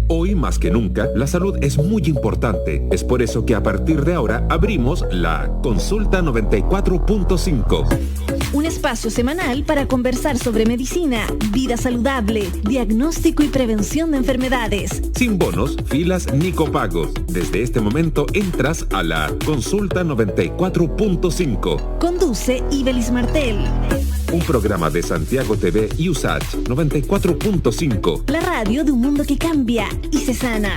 Hoy más que nunca, la salud es muy importante. Es por eso que a partir de ahora abrimos la Consulta 94.5. Un espacio semanal para conversar sobre medicina, vida saludable, diagnóstico y prevención de enfermedades. Sin bonos, filas ni copagos. Desde este momento entras a la Consulta 94.5. Conduce Ibelis Martel. Un programa de Santiago TV y USACH 94.5. La radio de un mundo que cambia y se sana.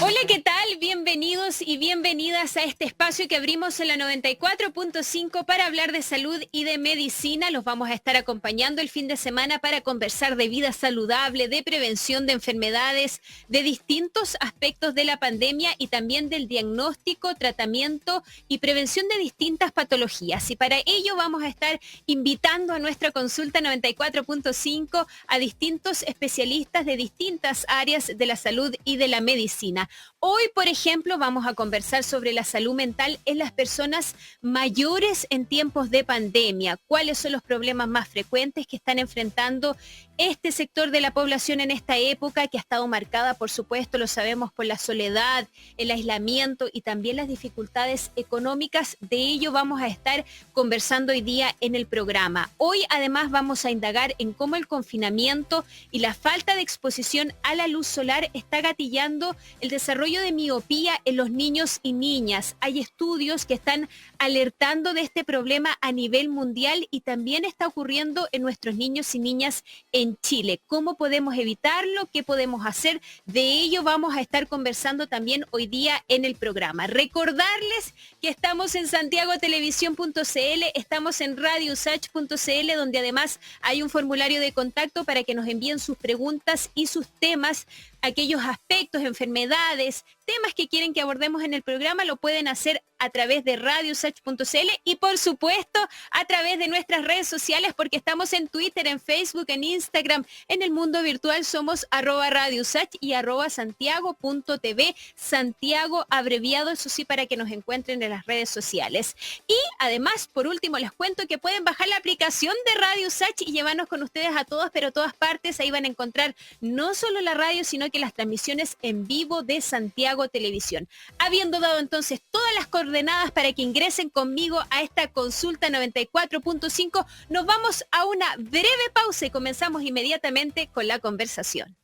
Hola, ¿qué tal? Bienvenidos y bienvenidas a este espacio que abrimos en la 94.5 para hablar de salud y de medicina. Los vamos a estar acompañando el fin de semana para conversar de vida saludable, de prevención de enfermedades, de distintos aspectos de la pandemia y también del diagnóstico, tratamiento y prevención de distintas patologías. Y para ello vamos a estar invitando a nuestra consulta 94.5 a distintos especialistas de distintas áreas de la salud y de la medicina. Hoy, por ejemplo, vamos a conversar sobre la salud mental en las personas mayores en tiempos de pandemia. ¿Cuáles son los problemas más frecuentes que están enfrentando este sector de la población en esta época que ha estado marcada, por supuesto, lo sabemos, por la soledad, el aislamiento y también las dificultades económicas? De ello vamos a estar conversando hoy día en el programa. Hoy, además, vamos a indagar en cómo el confinamiento y la falta de exposición a la luz solar está gatillando el desarrollo de miopía en los niños y niñas. Hay estudios que están alertando de este problema a nivel mundial y también está ocurriendo en nuestros niños y niñas en Chile. ¿Cómo podemos evitarlo? ¿Qué podemos hacer? De ello vamos a estar conversando también hoy día en el programa. Recordarles que estamos en santiagotelevisión.cl, estamos en radiousach.cl, donde además hay un formulario de contacto para que nos envíen sus preguntas y sus temas, aquellos aspectos, enfermedades, temas que quieren que abordemos en el programa. Lo pueden hacer a través de radiousach.cl y por supuesto a través de nuestras redes sociales, porque estamos en Twitter, en Facebook, en Instagram. En el mundo virtual somos @radiousach y @santiago.tv, Santiago abreviado, eso sí, para que nos encuentren en las redes sociales. Y además, por último, les cuento que pueden bajar la aplicación de Radio Usach y llevarnos con ustedes a todos, pero a todas partes. Ahí van a encontrar no solo la radio, sino que las transmisiones en vivo de Santiago Televisión. Habiendo dado entonces todas las coordenadas para que ingresen conmigo a esta consulta 94.5, nos vamos a una breve pausa y comenzamos inmediatamente con la conversación.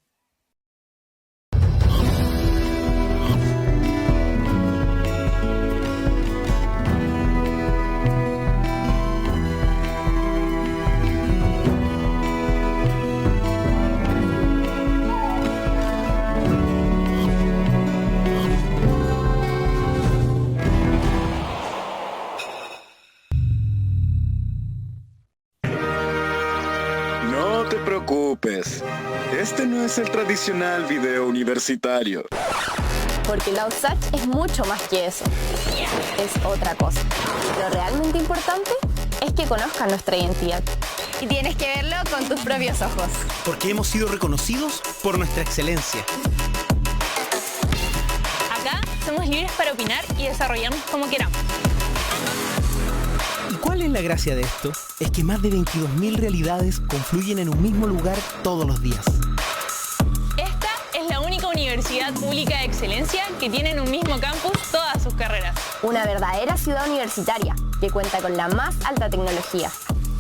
No te preocupes, este no es el tradicional video universitario. Porque la USACH es mucho más que eso. Es otra cosa. Lo realmente importante es que conozcan nuestra identidad. Y tienes que verlo con tus propios ojos. Porque hemos sido reconocidos por nuestra excelencia. Acá somos libres para opinar y desarrollarnos como queramos. ¿Y cuál es la gracia de esto? Es que más de 22.000 realidades confluyen en un mismo lugar todos los días. Esta es la única universidad pública de excelencia que tiene en un mismo campus todas sus carreras. Una verdadera ciudad universitaria que cuenta con la más alta tecnología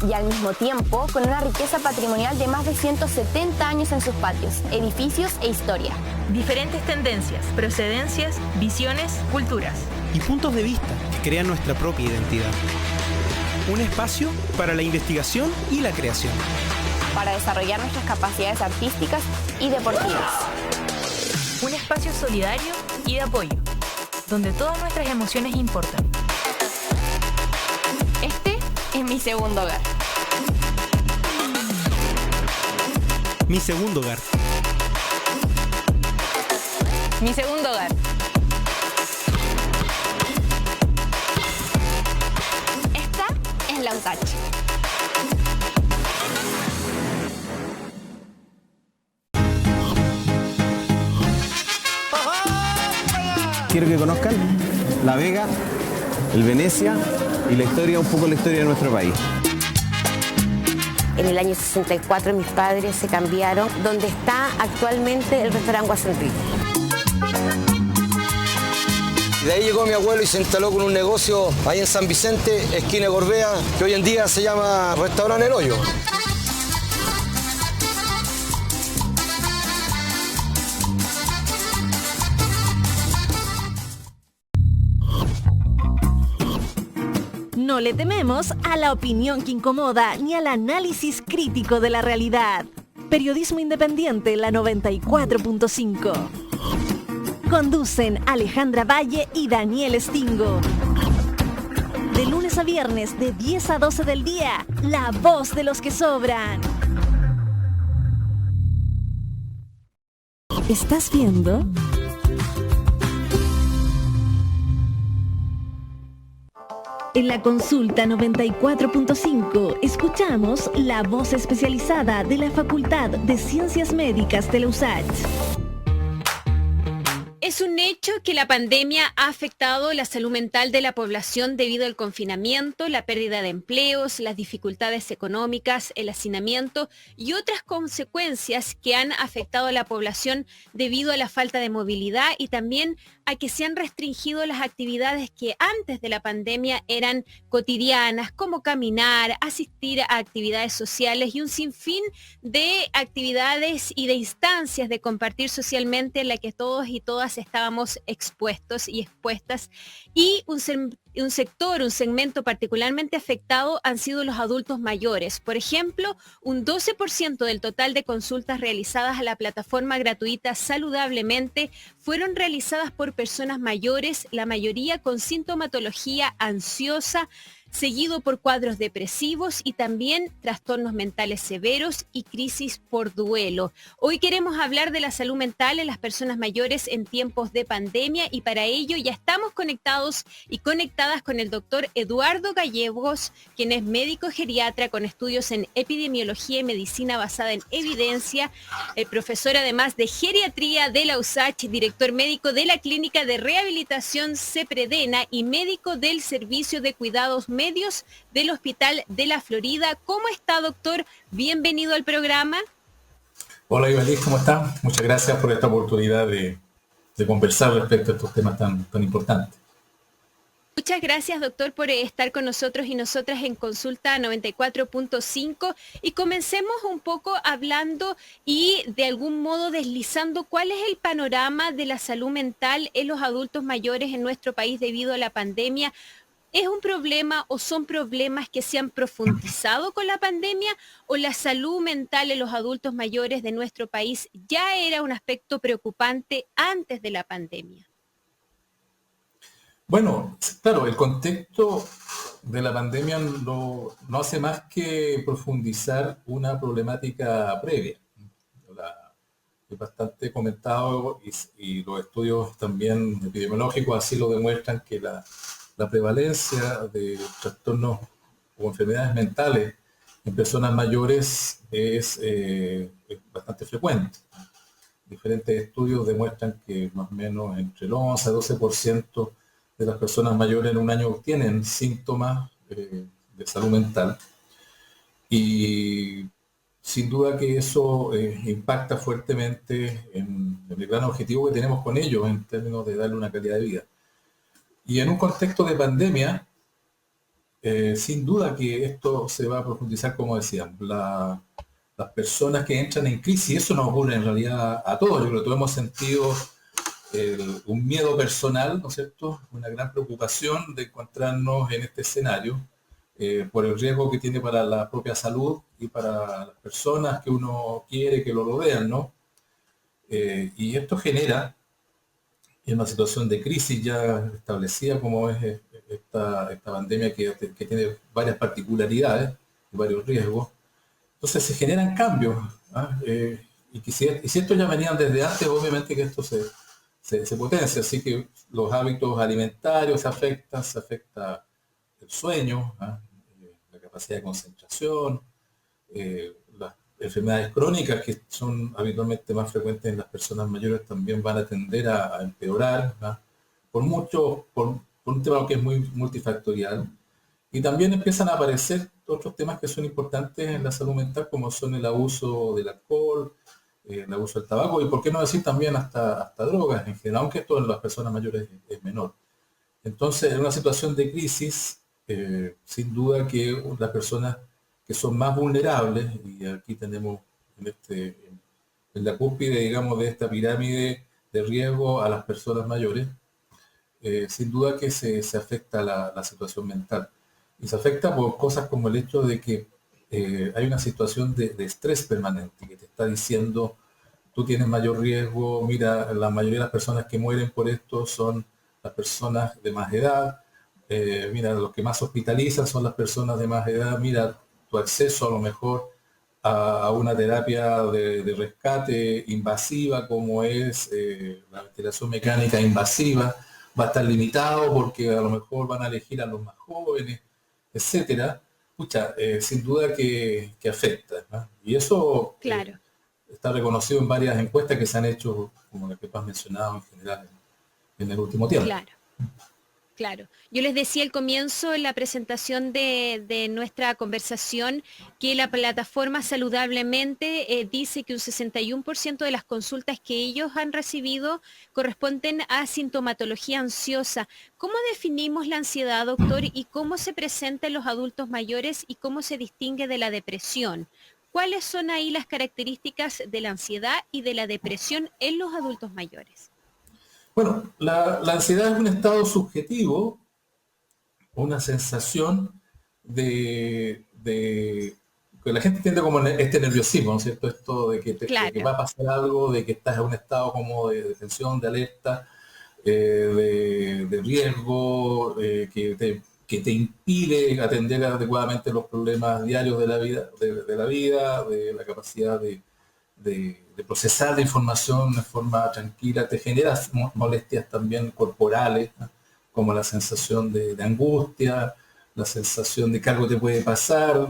y al mismo tiempo con una riqueza patrimonial de más de 170 años en sus patios, edificios e historia. Diferentes tendencias, procedencias, visiones, culturas. Y puntos de vista que crean nuestra propia identidad. Un espacio para la investigación y la creación. Para desarrollar nuestras capacidades artísticas y deportivas. Un espacio solidario y de apoyo, donde todas nuestras emociones importan. Este es mi segundo hogar. Mi segundo hogar. Mi segundo hogar. Esta es la USACH. Quiero que conozcan La Vega, el Venecia y un poco la historia de nuestro país. En el año 64 mis padres se cambiaron, donde está actualmente el restaurante Guacenrique. De ahí llegó mi abuelo y se instaló con un negocio ahí en San Vicente, esquina Gorbea, que hoy en día se llama Restaurante El Hoyo. No le tememos a la opinión que incomoda ni al análisis crítico de la realidad. Periodismo independiente, la 94.5. Conducen Alejandra Valle y Daniel Stingo. De lunes a viernes, de 10 a 12 del día, la voz de los que sobran. ¿Estás viendo? En la consulta 94.5 escuchamos la voz especializada de la Facultad de Ciencias Médicas de la USACH. Es un hecho que la pandemia ha afectado la salud mental de la población debido al confinamiento, la pérdida de empleos, las dificultades económicas, el hacinamiento y otras consecuencias que han afectado a la población debido a la falta de movilidad y también a que se han restringido las actividades que antes de la pandemia eran cotidianas, como caminar, asistir a actividades sociales y un sinfín de actividades y de instancias de compartir socialmente en la que todos y todas estábamos expuestos y expuestas. Y un segmento particularmente afectado han sido los adultos mayores. Por ejemplo, un 12% del total de consultas realizadas a la plataforma gratuita Saludablemente fueron realizadas por personas mayores, la mayoría con sintomatología ansiosa, seguido por cuadros depresivos y también trastornos mentales severos y crisis por duelo. Hoy queremos hablar de la salud mental en las personas mayores en tiempos de pandemia y para ello ya estamos conectados y conectadas con el doctor Eduardo Gallegos, quien es médico geriatra con estudios en epidemiología y medicina basada en evidencia, el profesor además de geriatría de la USACH, director médico de la Clínica de Rehabilitación CEPREDENA y médico del Servicio de Cuidados Medios del Hospital de la Florida. ¿Cómo está, doctor? Bienvenido al programa. Hola, Ibaliz, ¿cómo está? Muchas gracias por esta oportunidad de conversar respecto a estos temas tan importantes. Muchas gracias, doctor, por estar con nosotros y nosotras en Consulta 94.5 y comencemos un poco hablando y de algún modo deslizando cuál es el panorama de la salud mental en los adultos mayores en nuestro país debido a la pandemia. ¿Es un problema o son problemas que se han profundizado con la pandemia o la salud mental en los adultos mayores de nuestro país ya era un aspecto preocupante antes de la pandemia? Bueno, claro, el contexto de la pandemia no hace más que profundizar una problemática previa. Es bastante comentado y los estudios también epidemiológicos así lo demuestran que la prevalencia de trastornos o enfermedades mentales en personas mayores es bastante frecuente. Diferentes estudios demuestran que más o menos entre el 11 a 12% de las personas mayores en un año tienen síntomas de salud mental. Y sin duda que eso impacta fuertemente en el gran objetivo que tenemos con ellos en términos de darle una calidad de vida. Y en un contexto de pandemia, sin duda que esto se va a profundizar, como decíamos, las personas que entran en crisis, eso nos ocurre en realidad a todos, yo creo que todos hemos sentido un miedo personal, ¿no es cierto?, una gran preocupación de encontrarnos en este escenario por el riesgo que tiene para la propia salud y para las personas que uno quiere que lo rodean, ¿no? Y esto genera en una situación de crisis ya establecida como es esta pandemia que tiene varias particularidades y varios riesgos. Entonces se generan cambios, ¿eh? Y si estos ya venían desde antes, obviamente que esto se potencia, así que los hábitos alimentarios se afecta el sueño, la capacidad de concentración, las enfermedades crónicas que son habitualmente más frecuentes en las personas mayores también van a tender a empeorar, por un tema que es muy multifactorial. Y también empiezan a aparecer otros temas que son importantes en la salud mental, como son el abuso del alcohol, el abuso del tabaco y, por qué no decir, también hasta drogas en general, aunque esto en las personas mayores es menor. Entonces, en una situación de crisis, sin duda que las personas que son más vulnerables, y aquí tenemos en la cúspide, digamos, de esta pirámide de riesgo a las personas mayores, sin duda que se afecta la situación mental. Y se afecta por cosas como el hecho de que hay una situación de estrés permanente que te está diciendo, tú tienes mayor riesgo, mira, la mayoría de las personas que mueren por esto son las personas de más edad, mira, los que más hospitalizan son las personas de más edad, mira, tu acceso a lo mejor a una terapia de rescate invasiva como es la ventilación mecánica invasiva, va a estar limitado porque a lo mejor van a elegir a los más jóvenes, etcétera. Pucha, sin duda que afecta, ¿no? Y eso claro, está reconocido en varias encuestas que se han hecho, como la que tú has mencionado en general en el último tiempo. claro. Claro. Yo les decía al comienzo, en la presentación de nuestra conversación, que la plataforma Saludablemente dice que un 61% de las consultas que ellos han recibido corresponden a sintomatología ansiosa. ¿Cómo definimos la ansiedad, doctor, y cómo se presenta en los adultos mayores y cómo se distingue de la depresión? ¿Cuáles son ahí las características de la ansiedad y de la depresión en los adultos mayores? Bueno, la ansiedad es un estado subjetivo, una sensación de que la gente tiende como este nerviosismo, ¿no es cierto? Esto de que, claro, de que va a pasar algo, de que estás en un estado como de tensión, de alerta, de riesgo, que te impide atender adecuadamente los problemas diarios de la vida, de la capacidad de procesar la información de forma tranquila, te genera molestias también corporales, ¿no? Como la sensación de angustia, la sensación de que algo te puede pasar,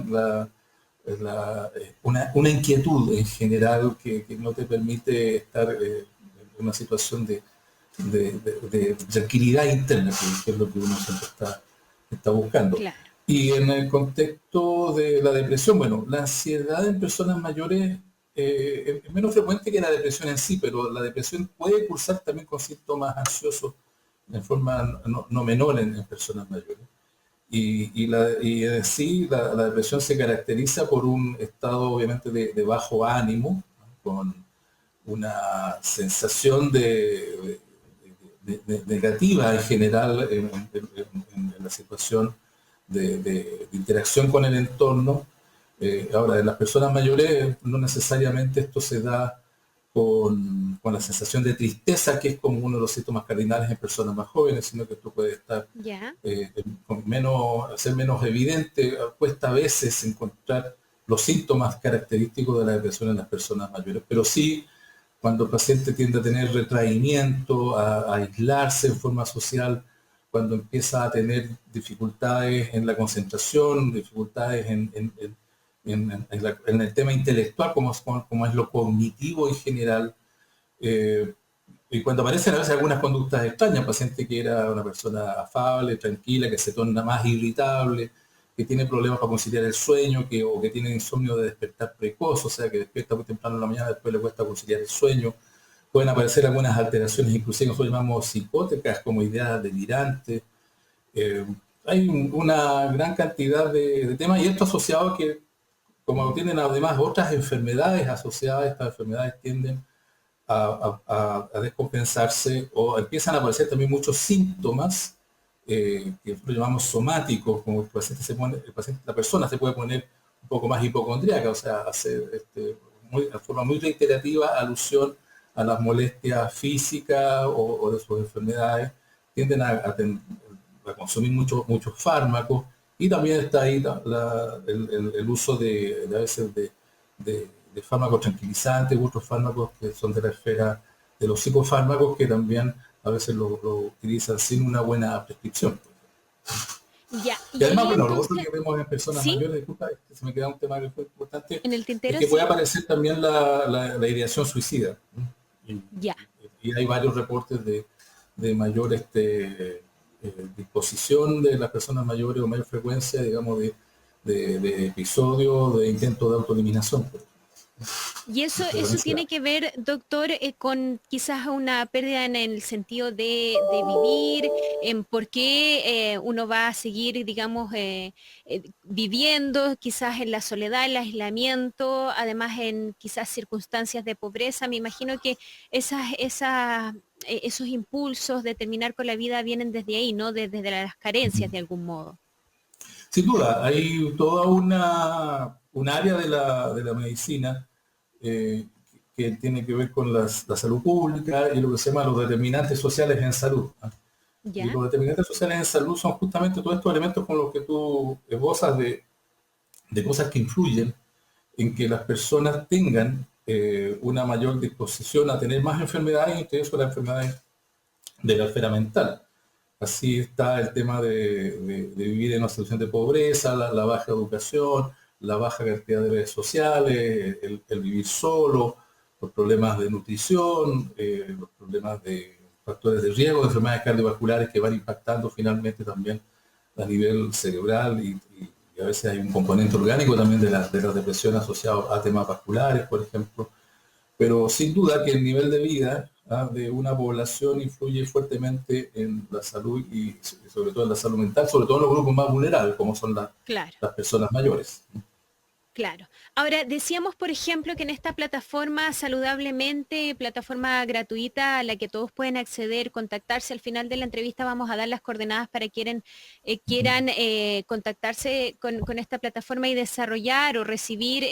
una inquietud en general que no te permite estar en una situación de tranquilidad interna, que es lo que uno siempre está buscando. claro. Y en el contexto de la depresión, bueno, la ansiedad en personas mayores es menos frecuente que la depresión en sí, pero la depresión puede cursar también con síntomas ansiosos de forma no menor en personas mayores. Y en sí la depresión se caracteriza por un estado obviamente de bajo ánimo, ¿no? Con una sensación negativa en general en la situación de interacción con el entorno. Ahora, en las personas mayores no necesariamente esto se da con la sensación de tristeza, que es como uno de los síntomas cardinales en personas más jóvenes, sino que esto puede estar ser menos evidente. Cuesta a veces encontrar los síntomas característicos de la depresión en las personas mayores, pero sí cuando el paciente tiende a tener retraimiento, a aislarse en forma social, cuando empieza a tener dificultades en la concentración, dificultades en el tema intelectual, como es lo cognitivo en general, y cuando aparecen a veces algunas conductas extrañas, paciente que era una persona afable, tranquila, que se torna más irritable, que tiene problemas para conciliar el sueño, o que tiene insomnio de despertar precoz, o sea, que despierta muy temprano en la mañana, después le cuesta conciliar el sueño. Pueden aparecer algunas alteraciones, inclusive nosotros llamamos psicóticas, como ideas delirantes. Hay una gran cantidad de temas, y esto asociado a que, como tienen además otras enfermedades asociadas, estas enfermedades tienden a descompensarse, o empiezan a aparecer también muchos síntomas que nosotros llamamos somáticos, como la persona se puede poner un poco más hipocondríaca, o sea, hacer de forma muy reiterativa alusión a las molestias físicas o de sus enfermedades, tienden a consumir muchos fármacos. Y también está ahí el uso a veces de fármacos tranquilizantes u otros fármacos que son de la esfera de los psicofármacos, que también a veces lo utilizan sin una buena prescripción. Y además, bueno, lo otro que vemos en personas mayores, disculpa, se me queda un tema que fue importante, en el tintero, es que puede aparecer también la ideación suicida. Y hay varios reportes de mayor disposición de las personas mayores, o mayor frecuencia, digamos, de episodios de intentos de autoeliminación. Y eso tiene que ver, doctor, con quizás una pérdida en el sentido de vivir, en por qué uno va a seguir, digamos, viviendo quizás en la soledad, el aislamiento, además en quizás circunstancias de pobreza. Me imagino que esos impulsos de terminar con la vida vienen desde ahí, ¿no? Desde las carencias de algún modo. Sin duda, hay toda un área de la medicina que tiene que ver con la salud pública y lo que se llama los determinantes sociales en salud. Y los determinantes sociales en salud son justamente todos estos elementos con los que tú esbozas de cosas que influyen en que las personas tengan una mayor disposición a tener más enfermedades, entre eso las enfermedades de la esfera mental. Así está el tema de vivir en una situación de pobreza, la baja educación, la baja cantidad de redes sociales, el vivir solo, los problemas de nutrición, los problemas de factores de riesgo de enfermedades cardiovasculares que van impactando finalmente también a nivel cerebral y a veces hay un componente orgánico también de la depresión asociado a temas vasculares, por ejemplo. Pero sin duda que el nivel de vida de una población influye fuertemente en la salud y sobre todo en la salud mental, sobre todo en los grupos más vulnerables, como son las personas mayores. Claro. Ahora, decíamos, por ejemplo, que en esta plataforma Saludablemente, plataforma gratuita a la que todos pueden acceder, contactarse. Al final de la entrevista vamos a dar las coordenadas para quieran contactarse con esta plataforma y desarrollar o recibir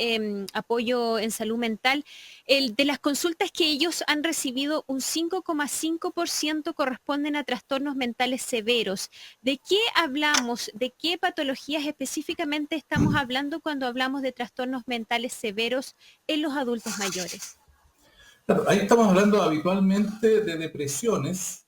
apoyo en salud mental. De las consultas que ellos han recibido, un 5,5% corresponden a trastornos mentales severos. ¿De qué hablamos? ¿De qué patologías específicamente estamos hablando cuando hablamos de trastornos mentales severos en los adultos mayores? Claro, ahí estamos hablando habitualmente de depresiones,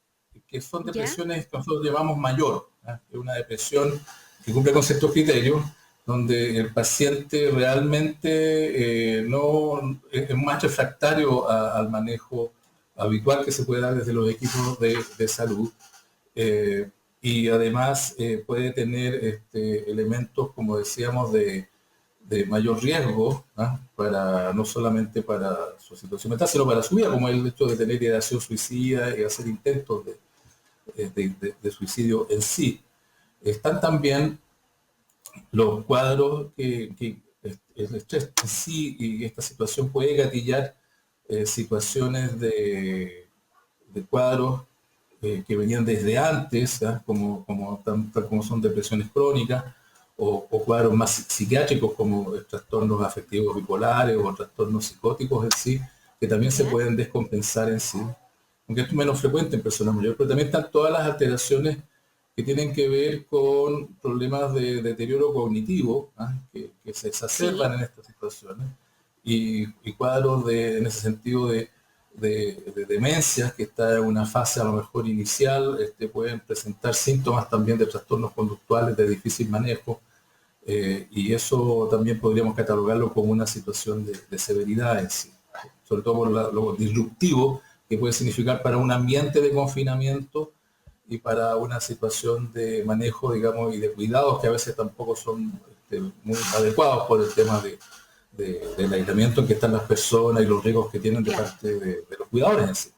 que son depresiones que nosotros llamamos mayor. Es una depresión que cumple con ciertos criterios, donde el paciente realmente no es más refractario al manejo habitual que se puede dar desde los equipos de salud. Y además puede tener elementos, como decíamos, de mayor riesgo, para no solamente para su situación mental, sino para su vida, como el hecho de tener ideación suicida y hacer intentos de suicidio en sí. Están también los cuadros que el estrés en sí y esta situación puede gatillar situaciones de cuadros que venían desde antes, como son depresiones crónicas, o cuadros más psiquiátricos como trastornos afectivos bipolares o trastornos psicóticos en sí, que también se pueden descompensar en sí, aunque esto es menos frecuente en personas mayores, pero también están todas las alteraciones que tienen que ver con problemas de deterioro cognitivo, que se exacerban en estas situaciones, y cuadros en ese sentido de demencias, que está en una fase a lo mejor inicial, pueden presentar síntomas también de trastornos conductuales de difícil manejo, y eso también podríamos catalogarlo como una situación de severidad en sí, sobre todo por lo disruptivo que puede significar para un ambiente de confinamiento y para una situación de manejo, digamos, y de cuidados que a veces tampoco son muy adecuados por el tema del aislamiento en que están las personas y los riesgos que tienen de parte de los cuidadores en sí.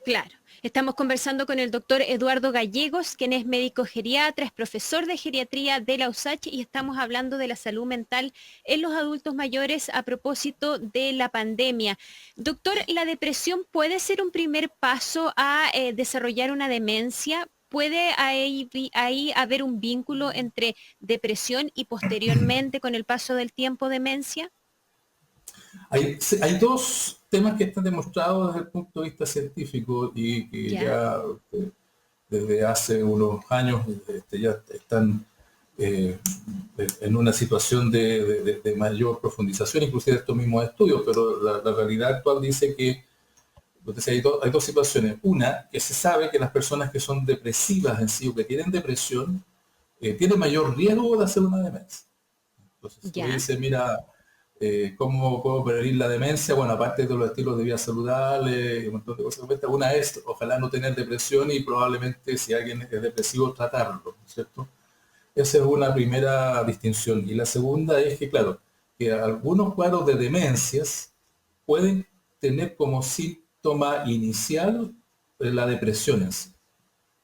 Claro. Estamos conversando con el doctor Eduardo Gallegos, quien es médico geriatra, es profesor de geriatría de la USACH, y estamos hablando de la salud mental en los adultos mayores a propósito de la pandemia. Doctor, ¿la depresión puede ser un primer paso a desarrollar una demencia? ¿Puede ahí haber un vínculo entre depresión y posteriormente, con el paso del tiempo, demencia? Hay dos temas que están demostrados desde el punto de vista científico y que ya desde hace unos años ya están en una situación de mayor profundización, inclusive de estos mismos estudios, pero la realidad actual dice que hay dos situaciones. Una, que se sabe que las personas que son depresivas en sí o que tienen depresión tienen mayor riesgo de hacer una demencia. Entonces, tú dices, mira, ¿cómo puedo prevenir la demencia? Bueno, aparte de los estilos de vida saludables y un montón de cosas, una es, ojalá no tener depresión y probablemente si alguien es depresivo, tratarlo, ¿cierto? Esa es una primera distinción. Y la segunda es que, claro, que algunos cuadros de demencias pueden tener como síntoma inicial la depresión en sí.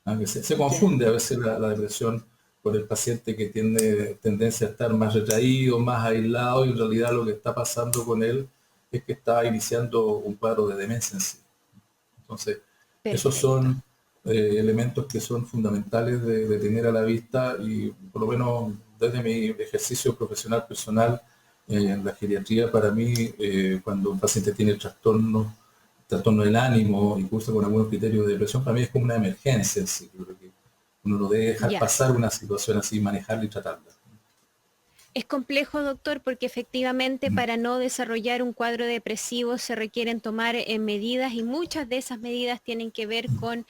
Aunque se confunde a veces la depresión con el paciente que tiene tendencia a estar más retraído, más aislado, y en realidad lo que está pasando con él es que está iniciando un cuadro de demencia en sí. Entonces, esos son elementos que son fundamentales de tener a la vista, y por lo menos desde mi ejercicio profesional personal en la geriatría, para mí, cuando un paciente tiene trastorno del ánimo y cursa con algunos criterios de depresión, para mí es como una emergencia. ¿Sí? Creo que uno no debe dejar pasar una situación así, manejarla y tratarla. Es complejo, doctor, porque efectivamente para no desarrollar un cuadro depresivo se requieren tomar medidas, y muchas de esas medidas tienen que ver con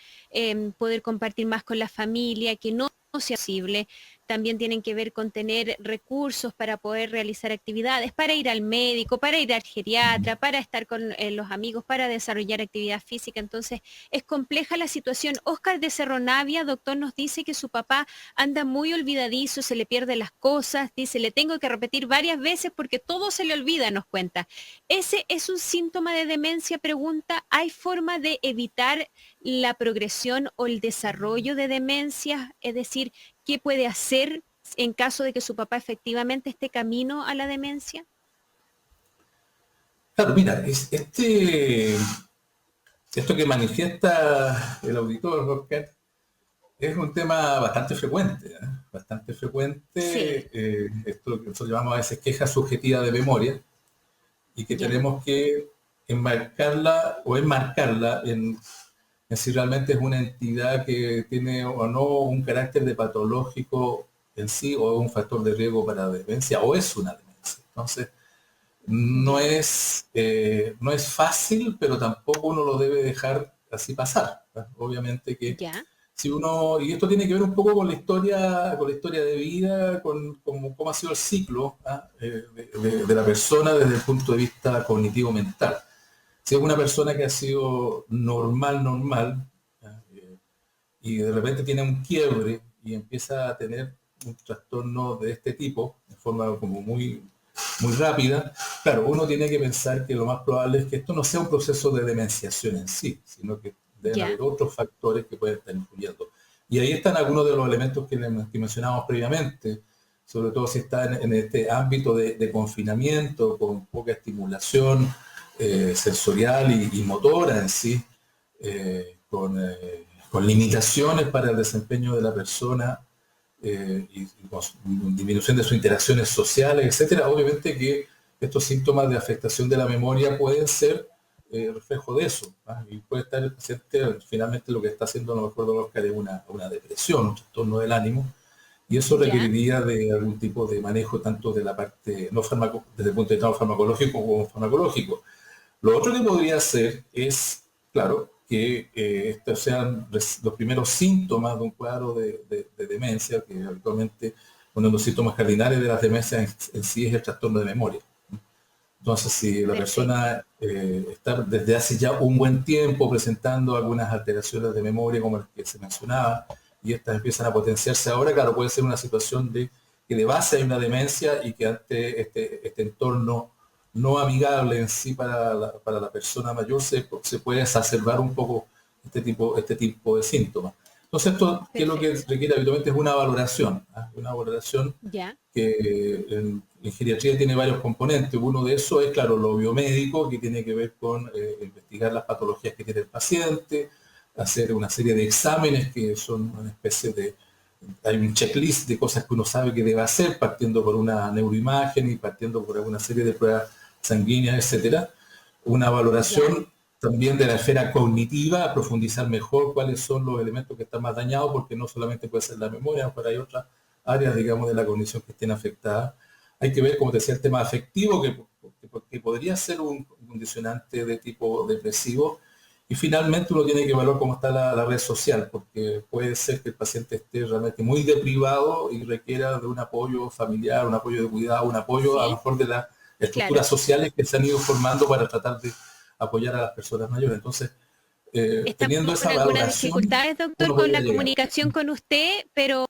poder compartir más con la familia, que no sea posible. También tienen que ver con tener recursos para poder realizar actividades, para ir al médico, para ir al geriatra, para estar con los amigos, para desarrollar actividad física. Entonces, es compleja la situación. Óscar de Cerro Navia, doctor, nos dice que su papá anda muy olvidadizo, se le pierden las cosas, dice, le tengo que repetir varias veces porque todo se le olvida, nos cuenta. ¿Ese es un síntoma de demencia? Pregunta, ¿hay forma de evitar la progresión o el desarrollo de demencia? Es decir, ¿qué puede hacer en caso de que su papá efectivamente esté camino a la demencia? Claro, mira, esto que manifiesta el auditor, Oscar, es un tema bastante frecuente, bastante frecuente. Sí. Esto que nosotros llamamos a veces queja subjetiva de memoria, y que tenemos que enmarcarla en si realmente es una entidad que tiene o no un carácter de patológico en sí, o un factor de riesgo para demencia, o es una demencia. Entonces, no es fácil, pero tampoco uno lo debe dejar así pasar, ¿verdad? Obviamente que si uno, y esto tiene que ver un poco con la historia de vida, con cómo ha sido el ciclo de la persona desde el punto de vista cognitivo-mental. Si es una persona que ha sido normal, y de repente tiene un quiebre y empieza a tener un trastorno de este tipo, de forma como muy rápida, claro, uno tiene que pensar que lo más probable es que esto no sea un proceso de demenciación en sí, sino que deben haber otros factores que pueden estar influyendo. Y ahí están algunos de los elementos que mencionábamos previamente, sobre todo si está en este ámbito de confinamiento, con poca estimulación sensorial y motora en sí, con limitaciones para el desempeño de la persona, y con disminución de sus interacciones sociales, etcétera. Obviamente que estos síntomas de afectación de la memoria pueden ser reflejo de eso, y puede estar el paciente finalmente lo que está haciendo, no me acuerdo, Oscar, es una depresión, un trastorno del ánimo, y eso requeriría de algún tipo de manejo tanto de la parte desde el punto de vista farmacológico como farmacológico. Lo otro que podría hacer es, claro, que estos sean los primeros síntomas de un cuadro de demencia, que habitualmente uno de los síntomas cardinales de las demencias en sí es el trastorno de memoria. Entonces, si la persona está desde hace ya un buen tiempo presentando algunas alteraciones de memoria, como las que se mencionaba, y estas empiezan a potenciarse ahora, claro, puede ser una situación de que de base hay una demencia, y que ante este entorno no amigable en sí para la persona mayor se puede exacerbar un poco este tipo de síntomas. Entonces, esto que es lo que requiere habitualmente es una valoración, que en geriatría tiene varios componentes. Uno de esos es, claro, lo biomédico, que tiene que ver con investigar las patologías que tiene el paciente, hacer una serie de exámenes que son una especie de... Hay un checklist de cosas que uno sabe que debe hacer, partiendo por una neuroimagen y partiendo por alguna serie de pruebas sanguíneas, etcétera. Una valoración también de la esfera cognitiva, profundizar mejor cuáles son los elementos que están más dañados, porque no solamente puede ser la memoria, pero hay otras áreas, digamos, de la cognición que estén afectadas. Hay que ver, como te decía, el tema afectivo, que podría ser un condicionante de tipo depresivo. Y finalmente uno tiene que evaluar cómo está la red social, porque puede ser que el paciente esté realmente muy deprivado y requiera de un apoyo familiar, un apoyo de cuidado, un apoyo a lo mejor de las estructuras sociales que se han ido formando para tratar de apoyar a las personas mayores. Entonces, teniendo esa con algunas valoración, dificultades, doctor, uno con podría la llegar. comunicación con usted, pero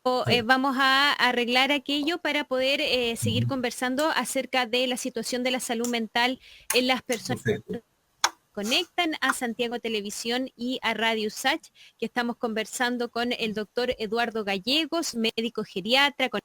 vamos a arreglar aquello para poder seguir conversando acerca de la situación de la salud mental en las personas Perfecto. que conectan a Santiago Televisión y a Radio USACH, que estamos conversando con el doctor Eduardo Gallegos, médico geriatra, con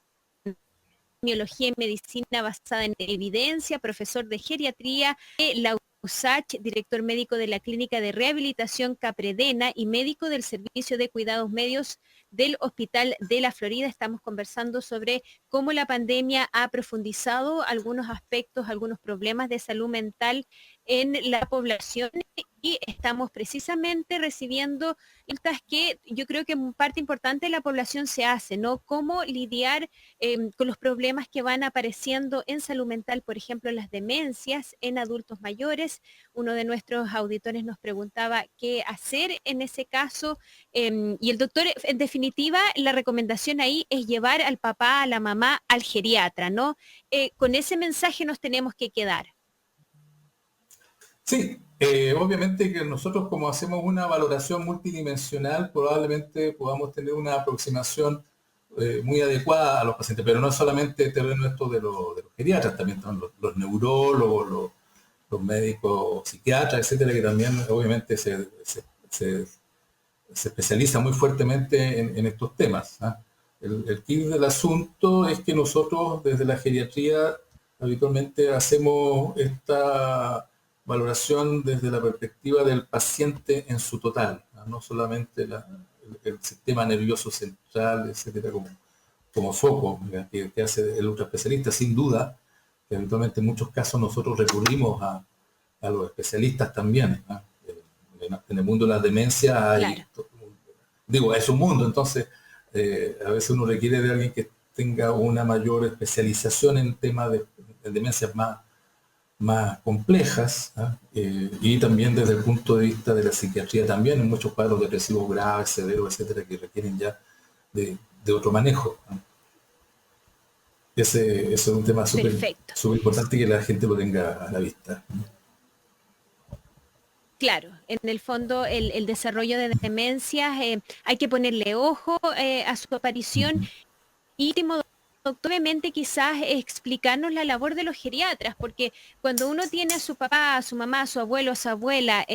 epidemiología y medicina basada en evidencia, profesor de geriatría de la USACH, director médico de la Clínica de Rehabilitación Capredena y médico del Servicio de Cuidados Medios del Hospital de la Florida. Estamos conversando sobre cómo la pandemia ha profundizado algunos aspectos, algunos problemas de salud mental en la población, y estamos precisamente recibiendo preguntas que yo creo que parte importante de la población se hace, ¿no? Cómo lidiar con los problemas que van apareciendo en salud mental, por ejemplo, las demencias en adultos mayores. Uno de nuestros auditores nos preguntaba qué hacer en ese caso, y el doctor, en definitiva, la recomendación ahí es llevar al papá, a la mamá, al geriatra, ¿no? Con ese mensaje nos tenemos que quedar. Sí, obviamente que nosotros, como hacemos una valoración multidimensional, probablemente podamos tener una aproximación muy adecuada a los pacientes, pero no es solamente terreno esto de los geriatras, también están los neurólogos, los médicos psiquiatras, etcétera, que también obviamente se especializa muy fuertemente en estos temas, ¿eh? El kit del asunto es que nosotros desde la geriatría habitualmente hacemos esta valoración desde la perspectiva del paciente en su total, no solamente el sistema nervioso central, etcétera, como foco que hace el ultraespecialista. Sin duda, que habitualmente en muchos casos nosotros recurrimos a los especialistas también, ¿no? En el mundo de la demencia hay, claro, es un mundo, entonces a veces uno requiere de alguien que tenga una mayor especialización en temas de demencias más complejas, ¿eh? Y también desde el punto de vista de la psiquiatría también, en muchos cuadros depresivos graves, severos, etcétera, que requieren ya de otro manejo, ¿no? Ese es un tema súper importante que la gente lo tenga a la vista. Claro, en el fondo el desarrollo de demencias, hay que ponerle ojo a su aparición. Y obviamente quizás explicarnos la labor de los geriatras, porque cuando uno tiene a su papá, a su mamá, a su abuelo, a su abuela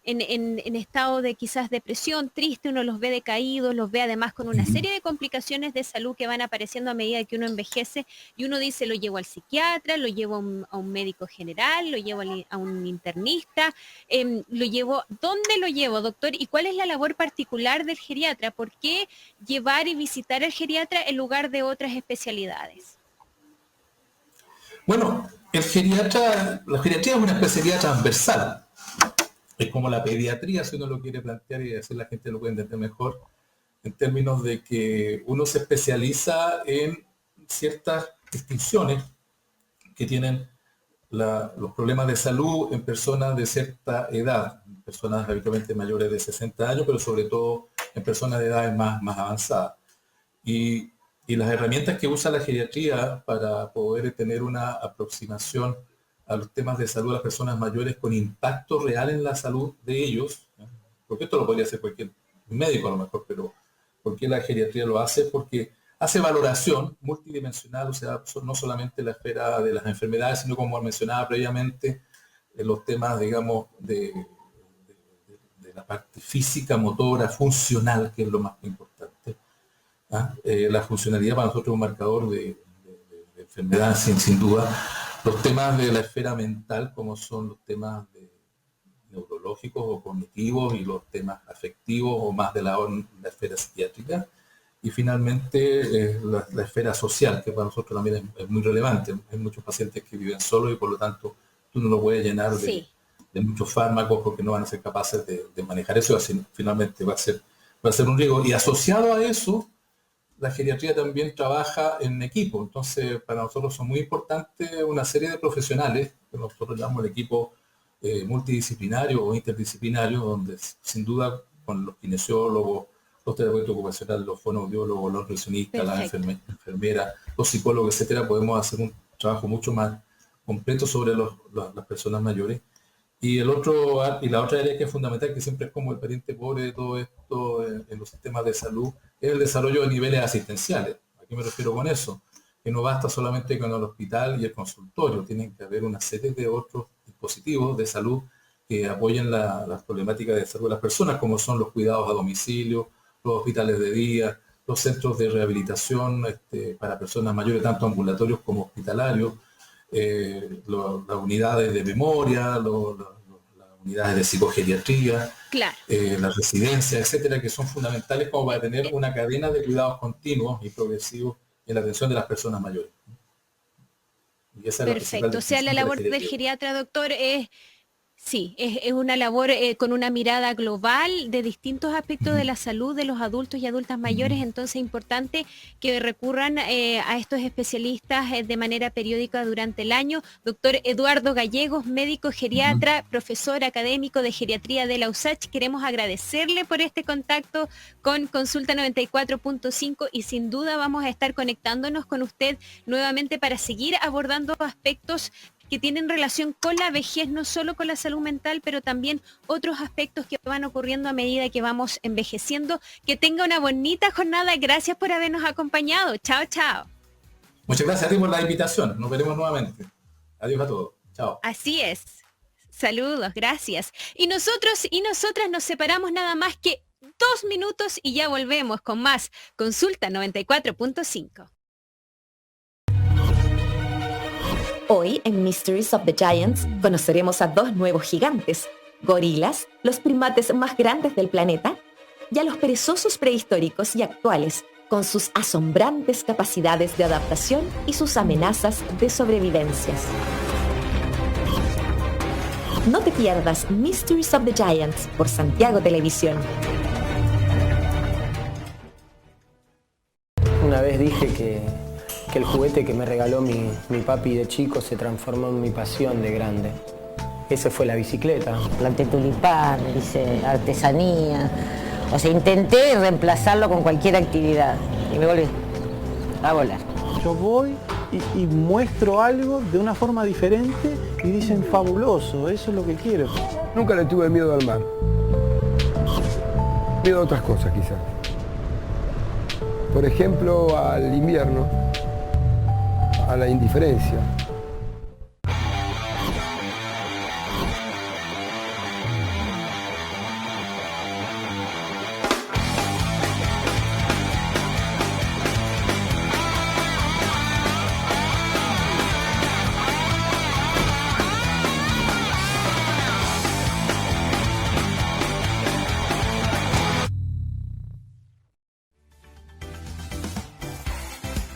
en estado de quizás depresión, triste, uno los ve decaídos, los ve además con una serie de complicaciones de salud que van apareciendo a medida que uno envejece, y uno dice, lo llevo al psiquiatra, lo llevo a un médico general, lo llevo a un internista, lo llevo, ¿dónde lo llevo, doctor? ¿Y cuál es la labor particular del geriatra? ¿Por qué llevar y visitar al geriatra en lugar de otras especialidades? Bueno, la geriatría es una especialidad transversal. Es como la pediatría, si uno lo quiere plantear, y así la gente lo puede entender mejor, en términos de que uno se especializa en ciertas distinciones que tienen los problemas de salud en personas de cierta edad, personas habitualmente mayores de 60 años, pero sobre todo en personas de edades más avanzadas. Y las herramientas que usa la geriatría para poder tener una aproximación a los temas de salud de las personas mayores con impacto real en la salud de ellos, ¿no? Porque esto lo podría hacer cualquier médico a lo mejor, pero ¿por qué la geriatría lo hace? Porque hace valoración multidimensional, o sea, no solamente la esfera de las enfermedades, sino como mencionaba previamente, los temas, digamos, de la parte física, motora, funcional, que es lo más importante. La funcionalidad para nosotros es un marcador de enfermedad, sin duda. Los temas de la esfera mental, como son los temas neurológicos o cognitivos, y los temas afectivos o más de la esfera psiquiátrica. Y finalmente la esfera social, que para nosotros también es muy relevante. Hay muchos pacientes que viven solos y por lo tanto tú no lo puedes llenar de muchos fármacos porque no van a ser capaces de manejar eso, así finalmente va a ser un riesgo. Y asociado a eso, la geriatría también trabaja en equipo. Entonces, para nosotros son muy importantes una serie de profesionales, que nosotros llamamos el equipo multidisciplinario o interdisciplinario, donde sin duda con los kinesiólogos, los terapeutas ocupacionales, los fonoaudiólogos, los nutricionistas, las enfermeras, los psicólogos, etcétera, podemos hacer un trabajo mucho más completo sobre las personas mayores. Y la otra área que es fundamental, que siempre es como el pariente pobre de todo esto en los sistemas de salud, es el desarrollo de niveles asistenciales. ¿A qué me refiero con eso? Que no basta solamente con el hospital y el consultorio, tienen que haber una serie de otros dispositivos de salud que apoyen las problemáticas de salud de las personas, como son los cuidados a domicilio, los hospitales de día, los centros de rehabilitación para personas mayores, tanto ambulatorios como hospitalarios, las unidades de memoria, las unidades de psicogeriatría, claro, las residencias, etcétera, que son fundamentales como para tener una cadena de cuidados continuos y progresivos en la atención de las personas mayores. Y esa perfecto. O sea, la labor del geriatra, doctor, es una labor con una mirada global de distintos aspectos de la salud de los adultos y adultas mayores, entonces es importante que recurran a estos especialistas de manera periódica durante el año. Doctor Eduardo Gallegos, médico geriatra, profesor académico de geriatría de la USACH, queremos agradecerle por este contacto con Consulta 94.5 y sin duda vamos a estar conectándonos con usted nuevamente para seguir abordando aspectos que tienen relación con la vejez, no solo con la salud mental, pero también otros aspectos que van ocurriendo a medida que vamos envejeciendo. Que tenga una bonita jornada. Gracias por habernos acompañado. Chao, chao. Muchas gracias a ti por la invitación. Nos veremos nuevamente. Adiós a todos. Chao. Así es. Saludos, gracias. Y nosotros y nosotras nos separamos nada más que 2 minutos y ya volvemos con más Consulta 94.5. Hoy en Mysteries of the Giants conoceremos a 2 nuevos gigantes, gorilas, los primates más grandes del planeta, y a los perezosos prehistóricos y actuales, con sus asombrantes capacidades de adaptación y sus amenazas de sobrevivencias. No te pierdas Mysteries of the Giants por Santiago Televisión. Una vez dije que el juguete que me regaló mi papi de chico se transformó en mi pasión de grande. Esa fue la bicicleta. Planté tulipán, hice artesanía. O sea, intenté reemplazarlo con cualquier actividad. Y me volví a volar. Yo voy y muestro algo de una forma diferente y dicen fabuloso, eso es lo que quiero. Nunca le tuve miedo al mar. Miedo a otras cosas quizás. Por ejemplo, al invierno, a la indiferencia.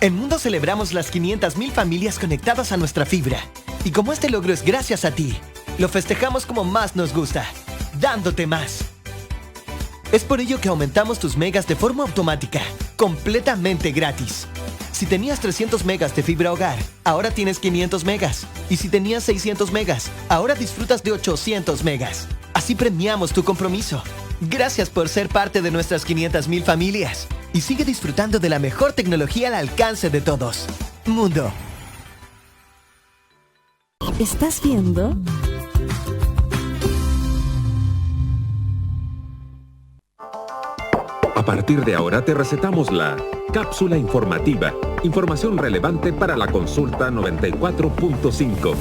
En Mundo celebramos las 500,000 familias conectadas a nuestra fibra. Y como este logro es gracias a ti, lo festejamos como más nos gusta, dándote más. Es por ello que aumentamos tus megas de forma automática, completamente gratis. Si tenías 300 megas de fibra hogar, ahora tienes 500 megas. Y si tenías 600 megas, ahora disfrutas de 800 megas. Así premiamos tu compromiso. Gracias por ser parte de nuestras 500,000 familias. Y sigue disfrutando de la mejor tecnología al alcance de todos. Mundo. ¿Estás viendo? A partir de ahora te recetamos la cápsula informativa. Información relevante para la Consulta 94.5.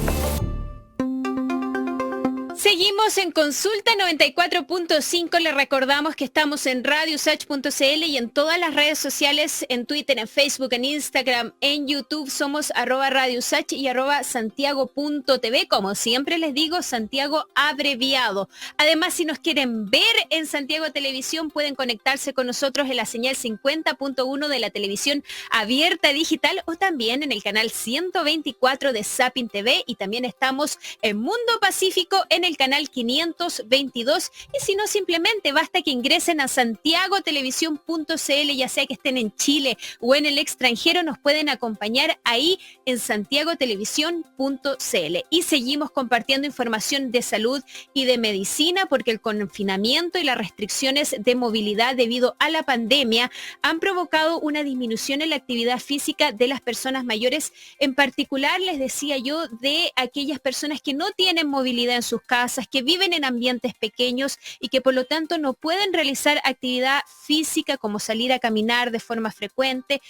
Seguimos en Consulta 94.5. Les recordamos que estamos en radiosach.cl y en todas las redes sociales, en Twitter, en Facebook, en Instagram, en YouTube. Somos @radiosach y @santiago.tv. Como siempre les digo, Santiago abreviado. Además, si nos quieren ver en Santiago Televisión, pueden conectarse con nosotros en la señal 50.1 de la televisión abierta digital o también en el canal 124 de Sapin TV. Y también estamos en Mundo Pacífico en el canal 500 522. Y si no, simplemente basta que ingresen a santiagotelevisión.cl, ya sea que estén en Chile o en el extranjero, nos pueden acompañar ahí en santiagotelevisión.cl. Y seguimos compartiendo información de salud y de medicina, porque el confinamiento y las restricciones de movilidad debido a la pandemia han provocado una disminución en la actividad física de las personas mayores, en particular, les decía yo, de aquellas personas que no tienen movilidad en sus casas, que viven en ambientes pequeños y que por lo tanto no pueden realizar actividad física como salir a caminar de forma frecuente.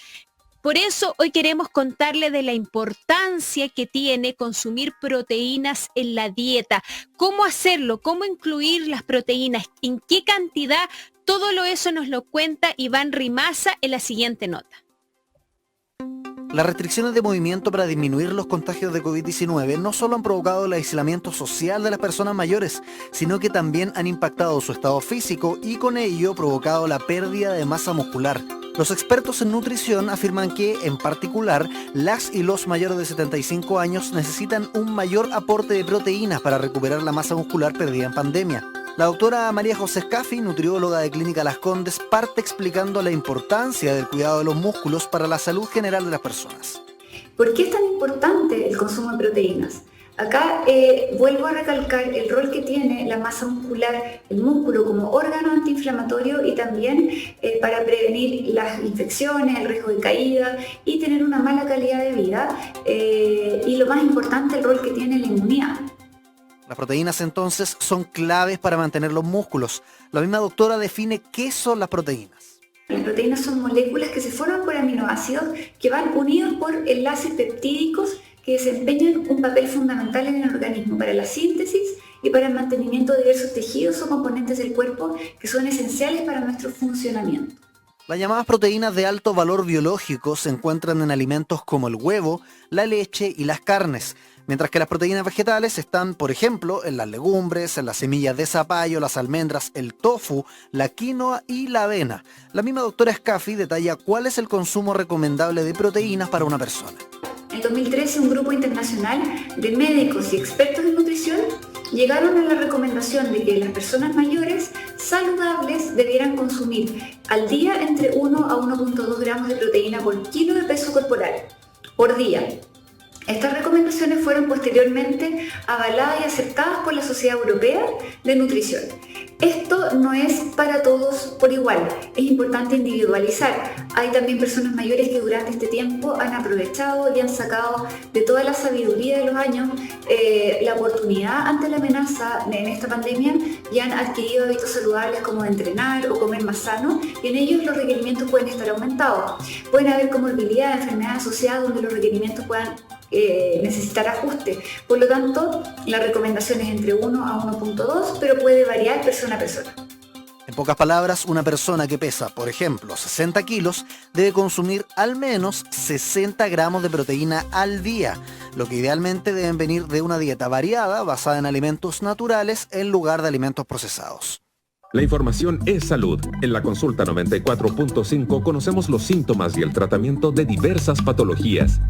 Por eso hoy queremos contarle de la importancia que tiene consumir proteínas en la dieta. ¿Cómo hacerlo? ¿Cómo incluir las proteínas? ¿En qué cantidad? Todo eso nos lo cuenta Iván Rimaza en la siguiente nota. Las restricciones de movimiento para disminuir los contagios de COVID-19 no solo han provocado el aislamiento social de las personas mayores, sino que también han impactado su estado físico y con ello provocado la pérdida de masa muscular. Los expertos en nutrición afirman que, en particular, las y los mayores de 75 años necesitan un mayor aporte de proteínas para recuperar la masa muscular perdida en pandemia. La doctora María José Scaffi, nutrióloga de Clínica Las Condes, parte explicando la importancia del cuidado de los músculos para la salud general de las personas. ¿Por qué es tan importante el consumo de proteínas? Acá vuelvo a recalcar el rol que tiene la masa muscular, el músculo como órgano antiinflamatorio y también para prevenir las infecciones, el riesgo de caída y tener una mala calidad de vida. Y lo más importante, el rol que tiene la inmunidad. Las proteínas entonces son claves para mantener los músculos. La misma doctora define qué son las proteínas. Las proteínas son moléculas que se forman por aminoácidos que van unidos por enlaces peptídicos que desempeñan un papel fundamental en el organismo para la síntesis y para el mantenimiento de diversos tejidos o componentes del cuerpo que son esenciales para nuestro funcionamiento. Las llamadas proteínas de alto valor biológico se encuentran en alimentos como el huevo, la leche y las carnes, mientras que las proteínas vegetales están, por ejemplo, en las legumbres, en las semillas de zapallo, las almendras, el tofu, la quinoa y la avena. La misma doctora Scaffi detalla cuál es el consumo recomendable de proteínas para una persona. En 2013, un grupo internacional de médicos y expertos en nutrición llegaron a la recomendación de que las personas mayores saludables debieran consumir al día entre 1 a 1.2 gramos de proteína por kilo de peso corporal por día. Estas recomendaciones fueron posteriormente avaladas y aceptadas por la Sociedad Europea de Nutrición. Esto no es para todos por igual, es importante individualizar. Hay también personas mayores que durante este tiempo han aprovechado y han sacado de toda la sabiduría de los años la oportunidad ante la amenaza en esta pandemia y han adquirido hábitos saludables como entrenar o comer más sano, y en ellos los requerimientos pueden estar aumentados. Pueden haber comorbilidades, enfermedades asociadas donde los requerimientos puedan necesitar ajuste. Por lo tanto, la recomendación es entre 1 a 1.2, pero puede variar persona a persona. En pocas palabras, una persona que pesa, por ejemplo, 60 kilos, debe consumir al menos 60 gramos de proteína al día, lo que idealmente deben venir de una dieta variada basada en alimentos naturales en lugar de alimentos procesados. La información es salud. En la consulta 94.5 conocemos los síntomas y el tratamiento de diversas patologías.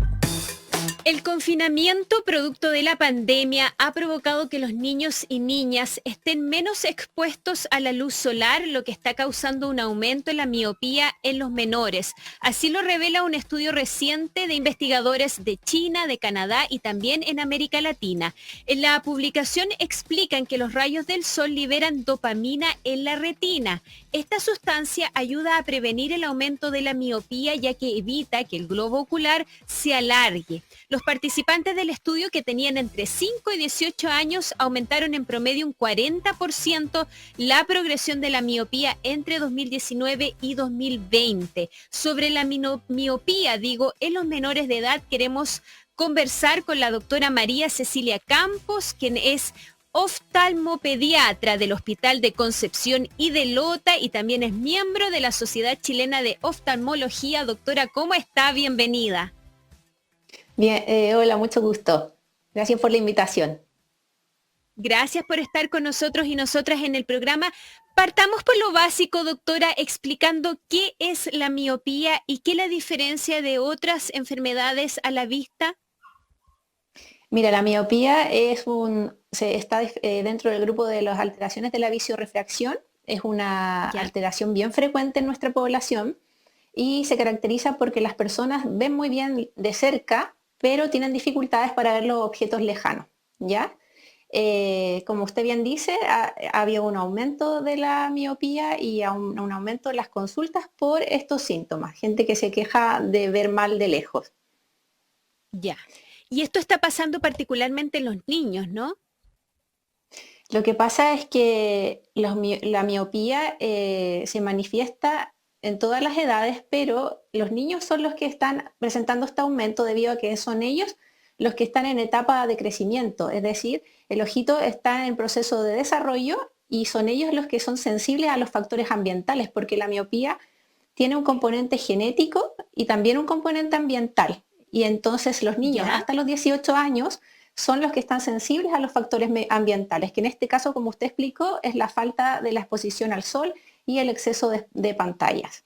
El confinamiento producto de la pandemia ha provocado que los niños y niñas estén menos expuestos a la luz solar, lo que está causando un aumento en la miopía en los menores. Así lo revela un estudio reciente de investigadores de China, de Canadá y también en América Latina. En la publicación explican que los rayos del sol liberan dopamina en la retina. Esta sustancia ayuda a prevenir el aumento de la miopía, ya que evita que el globo ocular se alargue. Los participantes del estudio, que tenían entre 5 y 18 años, aumentaron en promedio un 40% la progresión de la miopía entre 2019 y 2020. Sobre la miopía, en los menores de edad, queremos conversar con la doctora María Cecilia Campos, quien es oftalmopediatra del Hospital de Concepción y de Lota y también es miembro de la Sociedad Chilena de Oftalmología. Doctora, ¿cómo está? Bienvenida. Bien, hola, mucho gusto. Gracias por la invitación. Gracias por estar con nosotros y nosotras en el programa. Partamos por lo básico, doctora, explicando qué es la miopía y qué la diferencia de otras enfermedades a la vista. Mira, la miopía está dentro del grupo de las alteraciones de la visiorefracción. Es una alteración bien frecuente en nuestra población y se caracteriza porque las personas ven muy bien de cerca, pero tienen dificultades para ver los objetos lejanos, ¿ya? Como usted bien dice, ha habido un aumento de la miopía y un aumento de las consultas por estos síntomas. Gente que se queja de ver mal de lejos. Ya. Y esto está pasando particularmente en los niños, ¿no? Lo que pasa es que la miopía se manifiesta en todas las edades, pero los niños son los que están presentando este aumento debido a que son ellos los que están en etapa de crecimiento, es decir, el ojito está en proceso de desarrollo y son ellos los que son sensibles a los factores ambientales, porque la miopía tiene un componente genético y también un componente ambiental. Y entonces los niños hasta los 18 años son los que están sensibles a los factores ambientales, que en este caso, como usted explicó, es la falta de la exposición al sol y el exceso de pantallas.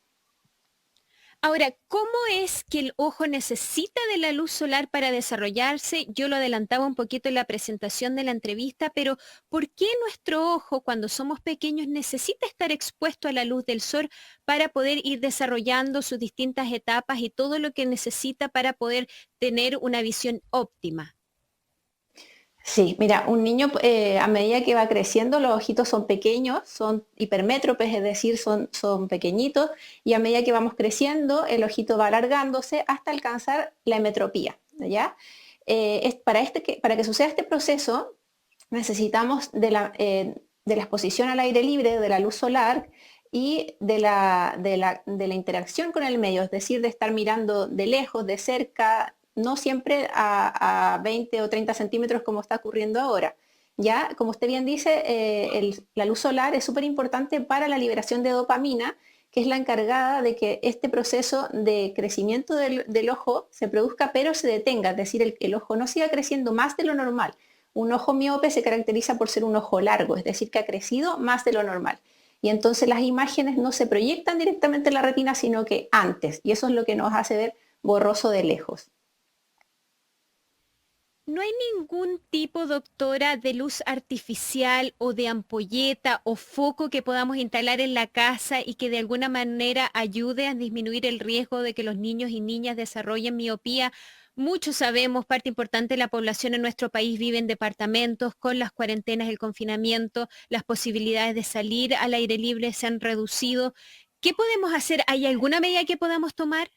Ahora, ¿cómo es que el ojo necesita de la luz solar para desarrollarse? Yo lo adelantaba un poquito en la presentación de la entrevista, pero ¿por qué nuestro ojo, cuando somos pequeños, necesita estar expuesto a la luz del sol para poder ir desarrollando sus distintas etapas y todo lo que necesita para poder tener una visión óptima? Sí, mira, un niño a medida que va creciendo, los ojitos son pequeños, son hipermétropes, es decir, son pequeñitos, y a medida que vamos creciendo, el ojito va alargándose hasta alcanzar la emetropía, ¿ya? Para que suceda este proceso, necesitamos de la exposición al aire libre, de la luz solar y de la interacción con el medio, es decir, de estar mirando de lejos, de cerca, no siempre a 20 o 30 centímetros como está ocurriendo ahora. Ya, como usted bien dice, la luz solar es súper importante para la liberación de dopamina, que es la encargada de que este proceso de crecimiento del ojo se produzca pero se detenga, es decir, el ojo no siga creciendo más de lo normal. Un ojo miope se caracteriza por ser un ojo largo, es decir, que ha crecido más de lo normal. Y entonces las imágenes no se proyectan directamente en la retina, sino que antes, y eso es lo que nos hace ver borroso de lejos. ¿No hay ningún tipo, doctora, de luz artificial o de ampolleta o foco que podamos instalar en la casa y que de alguna manera ayude a disminuir el riesgo de que los niños y niñas desarrollen miopía? Muchos sabemos, parte importante de la población en nuestro país vive en departamentos, con las cuarentenas, el confinamiento, las posibilidades de salir al aire libre se han reducido. ¿Qué podemos hacer? ¿Hay alguna medida que podamos tomar?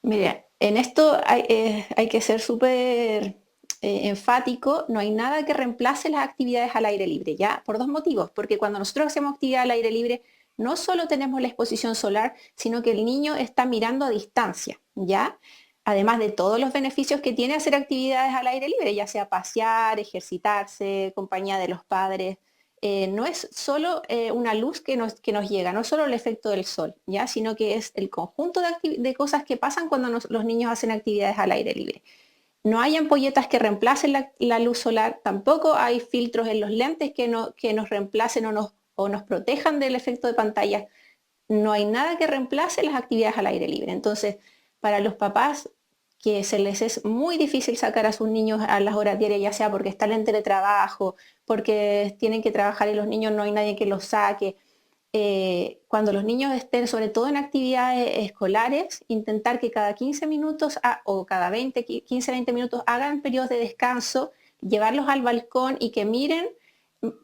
Mira, en esto hay que ser súper enfático, no hay nada que reemplace las actividades al aire libre, ¿ya? Por dos motivos, porque cuando nosotros hacemos actividad al aire libre, no solo tenemos la exposición solar, sino que el niño está mirando a distancia, ¿ya? Además de todos los beneficios que tiene hacer actividades al aire libre, ya sea pasear, ejercitarse, compañía de los padres. No es solo una luz que nos llega, no es solo el efecto del sol, ¿ya? Sino que es el conjunto de cosas que pasan cuando los niños hacen actividades al aire libre. No hay ampolletas que reemplacen la luz solar, tampoco hay filtros en los lentes que nos reemplacen o nos protejan del efecto de pantalla. No hay nada que reemplace las actividades al aire libre. Entonces, para los papás que se les es muy difícil sacar a sus niños a las horas diarias, ya sea porque están en teletrabajo, porque tienen que trabajar y los niños no hay nadie que los saque. Cuando los niños estén, sobre todo en actividades escolares, intentar que cada 15 minutos o cada 15-20 minutos hagan periodos de descanso, llevarlos al balcón y que miren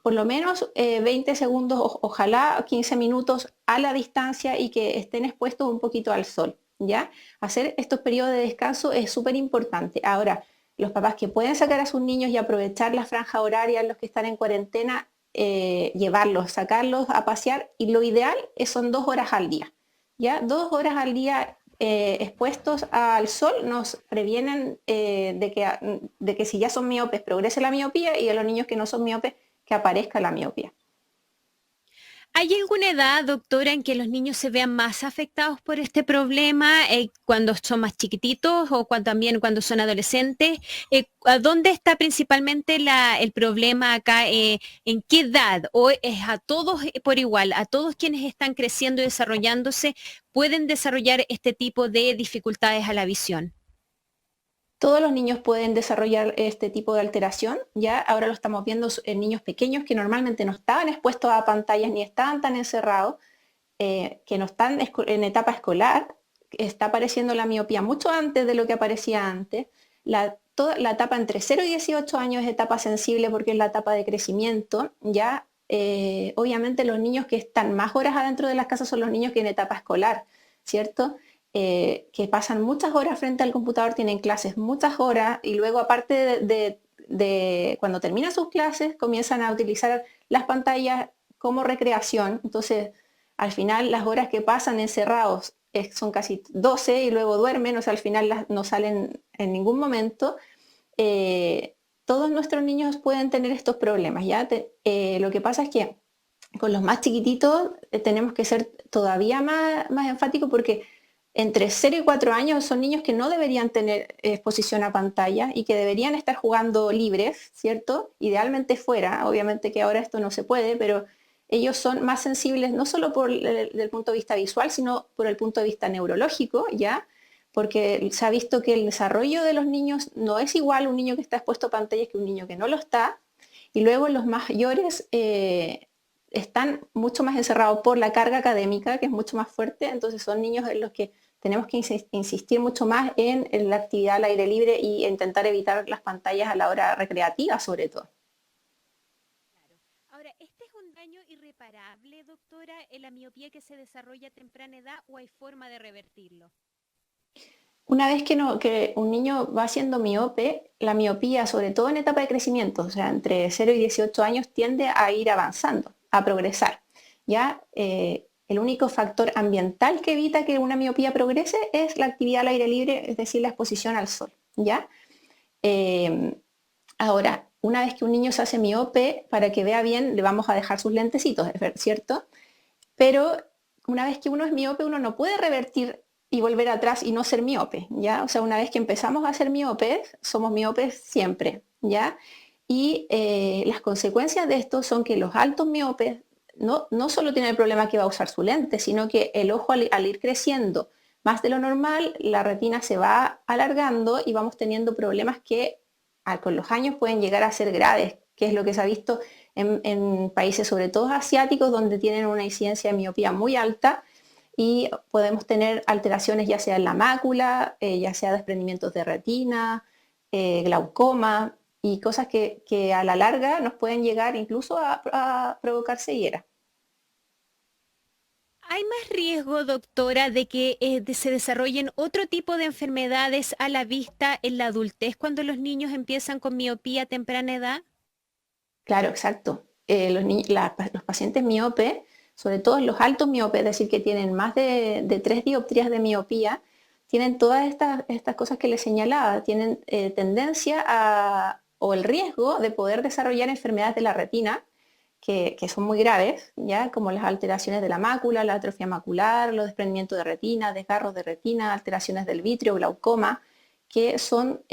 por lo menos 20 segundos, ojalá 15 minutos a la distancia y que estén expuestos un poquito al sol. ¿Ya? Hacer estos periodos de descanso es súper importante. Ahora, los papás que pueden sacar a sus niños y aprovechar la franja horaria, los que están en cuarentena, llevarlos, sacarlos a pasear, y lo ideal son 2 horas al día. ¿Ya? 2 horas al día expuestos al sol nos previenen de que si ya son miopes progrese la miopía, y a los niños que no son miopes que aparezca la miopía. ¿Hay alguna edad, doctora, en que los niños se vean más afectados por este problema, cuando son más chiquititos o también cuando son adolescentes? ¿Dónde está principalmente el problema acá? ¿En qué edad? ¿O es a todos por igual? ¿A todos quienes están creciendo y desarrollándose pueden desarrollar este tipo de dificultades a la visión? Todos los niños pueden desarrollar este tipo de alteración, ya ahora lo estamos viendo en niños pequeños que normalmente no estaban expuestos a pantallas ni estaban tan encerrados, que no están en etapa escolar, está apareciendo la miopía mucho antes de lo que aparecía antes. Toda la etapa entre 0 y 18 años es etapa sensible porque es la etapa de crecimiento, ya obviamente los niños que están más horas adentro de las casas son los niños que en etapa escolar, ¿cierto? Que pasan muchas horas frente al computador, tienen clases muchas horas y luego aparte de cuando terminan sus clases comienzan a utilizar las pantallas como recreación. Entonces al final las horas que pasan encerrados son casi 12 y luego duermen, o sea al final no salen en ningún momento. Todos nuestros niños pueden tener estos problemas, ¿ya? Lo que pasa es que con los más chiquititos tenemos que ser todavía más enfáticos porque entre 0 y 4 años son niños que no deberían tener exposición a pantalla y que deberían estar jugando libres, ¿cierto? Idealmente fuera, obviamente que ahora esto no se puede, pero ellos son más sensibles no solo del punto de vista visual, sino por el punto de vista neurológico, ¿ya? Porque se ha visto que el desarrollo de los niños no es igual un niño que está expuesto a pantallas que un niño que no lo está, y luego los mayores están mucho más encerrados por la carga académica, que es mucho más fuerte, entonces son niños en los que tenemos que insistir mucho más en la actividad al aire libre y intentar evitar las pantallas a la hora recreativa, sobre todo. Claro. Ahora, ¿este es un daño irreparable, doctora, en la miopía que se desarrolla a temprana edad o hay forma de revertirlo? Una vez que un niño va siendo miope, la miopía, sobre todo en etapa de crecimiento, o sea, entre 0 y 18 años, tiende a ir avanzando, a progresar. ¿Ya? El único factor ambiental que evita que una miopía progrese es la actividad al aire libre, es decir, la exposición al sol, ¿ya? Ahora, una vez que un niño se hace miope, para que vea bien, le vamos a dejar sus lentecitos, ¿cierto? Pero una vez que uno es miope, uno no puede revertir y volver atrás y no ser miope, ¿ya? O sea, una vez que empezamos a ser miopes, somos miopes siempre, ¿ya? Y las consecuencias de esto son que los altos miopes no solo tiene el problema que va a usar su lente, sino que el ojo al ir creciendo más de lo normal, la retina se va alargando y vamos teniendo problemas que con los años pueden llegar a ser graves, que es lo que se ha visto en países sobre todo asiáticos donde tienen una incidencia de miopía muy alta y podemos tener alteraciones ya sea en la mácula, ya sea desprendimientos de retina, glaucoma, y cosas que a la larga nos pueden llegar incluso a provocar ceguera. ¿Hay más riesgo, doctora, de que se desarrollen otro tipo de enfermedades a la vista en la adultez cuando los niños empiezan con miopía a temprana edad? Claro, exacto. Los pacientes miopes, sobre todo los altos miopes, es decir, que tienen más de 3 dioptrías de miopía, tienen todas estas cosas que les señalaba, tienen tendencia o el riesgo de poder desarrollar enfermedades de la retina que son muy graves, ¿ya? Como las alteraciones de la mácula, la atrofia macular, los desprendimientos de retina, desgarros de retina, alteraciones del vítreo, glaucoma, que son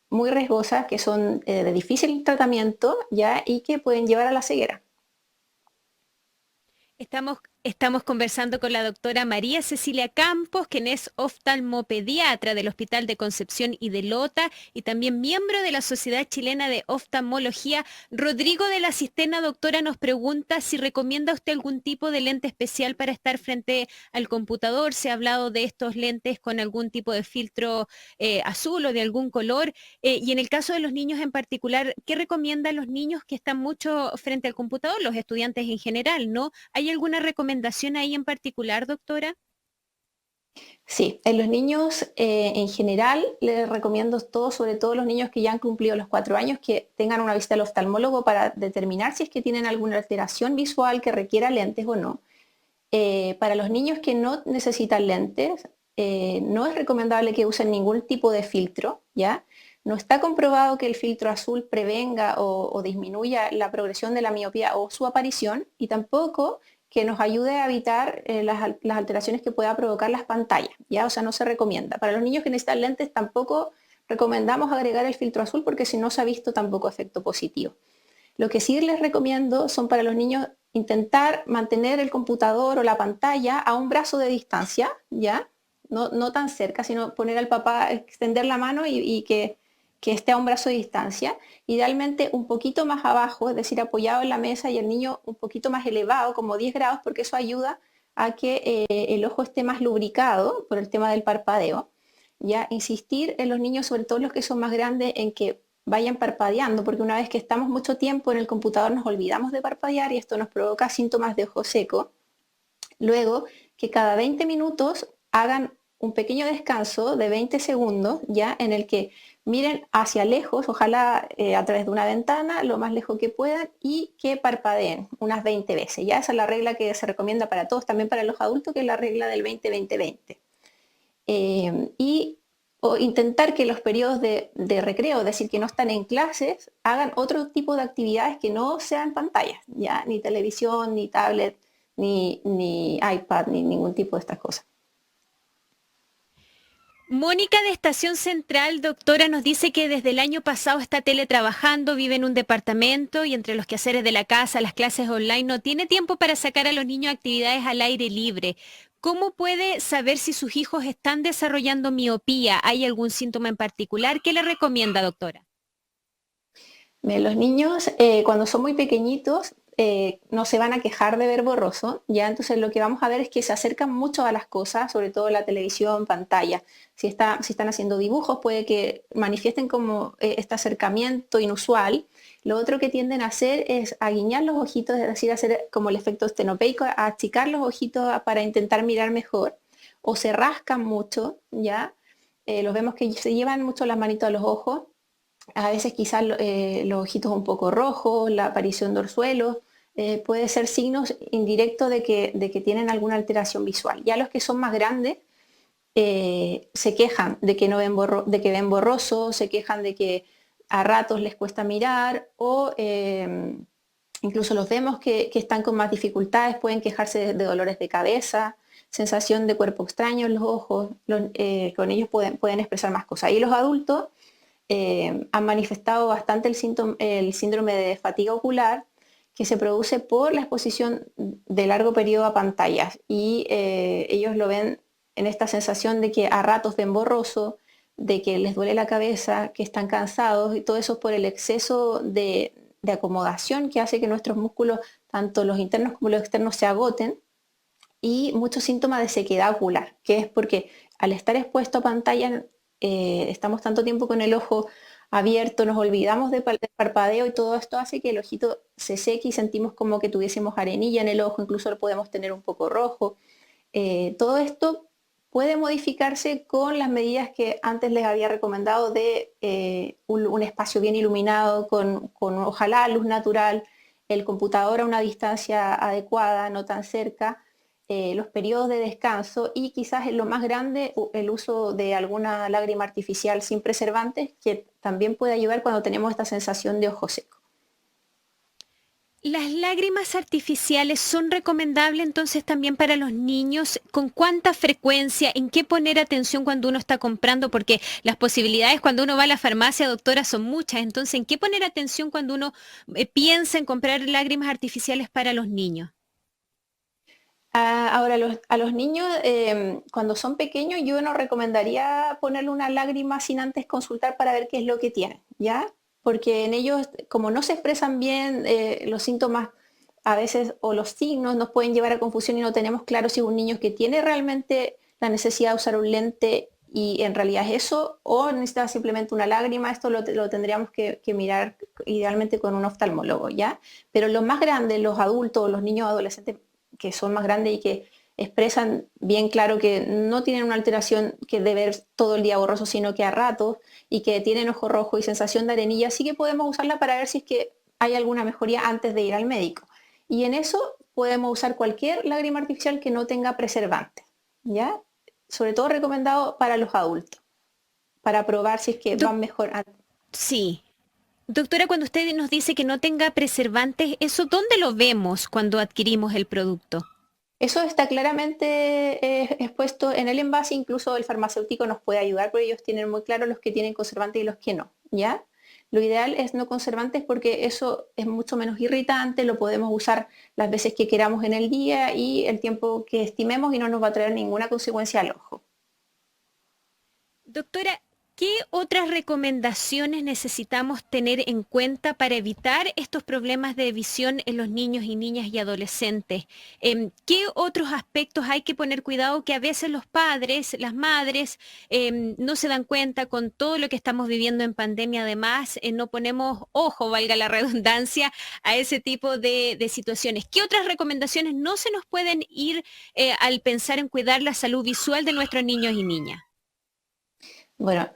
muy riesgosas, que son de difícil tratamiento, ¿ya? Y que pueden llevar a la ceguera. Estamos conversando con la doctora María Cecilia Campos, quien es oftalmopediatra del Hospital de Concepción y de Lota y también miembro de la Sociedad Chilena de Oftalmología. Rodrigo de la Cisterna, doctora, nos pregunta si recomienda usted algún tipo de lente especial para estar frente al computador. Se ha hablado de estos lentes con algún tipo de filtro azul o de algún color. Y en el caso de los niños en particular, ¿qué recomienda a los niños que están mucho frente al computador, los estudiantes en general, ¿no? ¿Hay alguna recomendación ahí en particular, doctora? Sí, en los niños en general les recomiendo sobre todo los niños que ya han cumplido los 4 años, que tengan una visita al oftalmólogo para determinar si es que tienen alguna alteración visual que requiera lentes o no. Para los niños que no necesitan lentes, no es recomendable que usen ningún tipo de filtro, ¿ya? No está comprobado que el filtro azul prevenga o disminuya la progresión de la miopía o su aparición, y tampoco que nos ayude a evitar las alteraciones que pueda provocar las pantallas, ¿ya? O sea, no se recomienda. Para los niños que necesitan lentes tampoco recomendamos agregar el filtro azul porque si no se ha visto tampoco efecto positivo. Lo que sí les recomiendo son para los niños intentar mantener el computador o la pantalla a un brazo de distancia, ¿ya? no tan cerca, sino poner al papá, extender la mano y que esté a un brazo de distancia, idealmente un poquito más abajo, es decir, apoyado en la mesa y el niño un poquito más elevado, como 10 grados, porque eso ayuda a que el ojo esté más lubricado por el tema del parpadeo. Ya insistir en los niños, sobre todo los que son más grandes, en que vayan parpadeando, porque una vez que estamos mucho tiempo en el computador nos olvidamos de parpadear y esto nos provoca síntomas de ojo seco. Luego, que cada 20 minutos hagan un pequeño descanso de 20 segundos, ya en el que miren hacia lejos, ojalá a través de una ventana, lo más lejos que puedan, y que parpadeen unas 20 veces. Ya esa es la regla que se recomienda para todos, también para los adultos, que es la regla del 20-20-20. O intentar que los periodos de recreo, es decir, que no están en clases, hagan otro tipo de actividades que no sean pantallas, ya ni televisión, ni tablet, ni iPad, ni ningún tipo de estas cosas. Mónica de Estación Central, doctora, nos dice que desde el año pasado está teletrabajando, vive en un departamento y entre los quehaceres de la casa, las clases online, no tiene tiempo para sacar a los niños a actividades al aire libre. ¿Cómo puede saber si sus hijos están desarrollando miopía? ¿Hay algún síntoma en particular? ¿Qué le recomienda, doctora? Los niños, cuando son muy pequeñitos, no se van a quejar de ver borroso, ya entonces lo que vamos a ver es que se acercan mucho a las cosas, sobre todo la televisión, pantalla. Si están haciendo dibujos, puede que manifiesten como este acercamiento inusual. Lo otro que tienden a hacer es a guiñar los ojitos, es decir, hacer como el efecto estenopeico, a achicar los ojitos para intentar mirar mejor, o se rascan mucho, ya. Los vemos que se llevan mucho las manitos a los ojos, a veces quizás los ojitos un poco rojos, la aparición de orzuelos, puede ser signos indirectos de que tienen alguna alteración visual. Ya los que son más grandes se quejan de que ven borroso, se quejan de que a ratos les cuesta mirar o incluso los vemos que están con más dificultades, pueden quejarse de dolores de cabeza, sensación de cuerpo extraño en los ojos, con ellos pueden expresar más cosas. Y los adultos han manifestado bastante el síndrome de fatiga ocular, que se produce por la exposición de largo periodo a pantallas y ellos lo ven en esta sensación de que a ratos ven borroso, de que les duele la cabeza, que están cansados y todo eso por el exceso de acomodación que hace que nuestros músculos, tanto los internos como los externos, se agoten, y muchos síntomas de sequedad ocular, que es porque al estar expuesto a pantalla estamos tanto tiempo con el ojo abierto, nos olvidamos del parpadeo y todo esto hace que el ojito se seque y sentimos como que tuviésemos arenilla en el ojo, incluso lo podemos tener un poco rojo. Todo esto puede modificarse con las medidas que antes les había recomendado de un espacio bien iluminado, con ojalá luz natural, el computador a una distancia adecuada, no tan cerca, los periodos de descanso y quizás en lo más grande el uso de alguna lágrima artificial sin preservantes, que también puede ayudar cuando tenemos esta sensación de ojo seco. ¿Las lágrimas artificiales son recomendables entonces también para los niños? ¿Con cuánta frecuencia? ¿En qué poner atención cuando uno está comprando? Porque las posibilidades cuando uno va a la farmacia, doctora, son muchas. Entonces, ¿en qué poner atención cuando uno piensa en comprar lágrimas artificiales para los niños? Ahora, a los niños, cuando son pequeños, yo no recomendaría ponerle una lágrima sin antes consultar para ver qué es lo que tienen, ¿ya? Porque en ellos, como no se expresan bien los síntomas, a veces, o los signos, nos pueden llevar a confusión y no tenemos claro si es un niño que tiene realmente la necesidad de usar un lente y en realidad es eso, o necesita simplemente una lágrima. Esto lo tendríamos que mirar idealmente con un oftalmólogo, ¿ya? Pero los más grandes, los adultos, los niños adolescentes, que son más grandes y que expresan bien claro que no tienen una alteración que de ver todo el día borroso, sino que a ratos, y que tienen ojo rojo y sensación de arenilla, sí que podemos usarla para ver si es que hay alguna mejoría antes de ir al médico. Y en eso podemos usar cualquier lágrima artificial que no tenga preservante, ¿ya? Sobre todo recomendado para los adultos, para probar si es que van mejor. Sí. Doctora, cuando usted nos dice que no tenga preservantes, ¿eso dónde lo vemos cuando adquirimos el producto? Eso está claramente expuesto en el envase, incluso el farmacéutico nos puede ayudar, porque ellos tienen muy claro los que tienen conservantes y los que no, ¿ya? Lo ideal es no conservantes porque eso es mucho menos irritante, lo podemos usar las veces que queramos en el día y el tiempo que estimemos y no nos va a traer ninguna consecuencia al ojo. Doctora, ¿qué otras recomendaciones necesitamos tener en cuenta para evitar estos problemas de visión en los niños y niñas y adolescentes? ¿Qué otros aspectos hay que poner cuidado que a veces los padres, las madres, no se dan cuenta con todo lo que estamos viviendo en pandemia? Además, no ponemos ojo, valga la redundancia, a ese tipo de situaciones. ¿Qué otras recomendaciones no se nos pueden ir al pensar en cuidar la salud visual de nuestros niños y niñas? Bueno,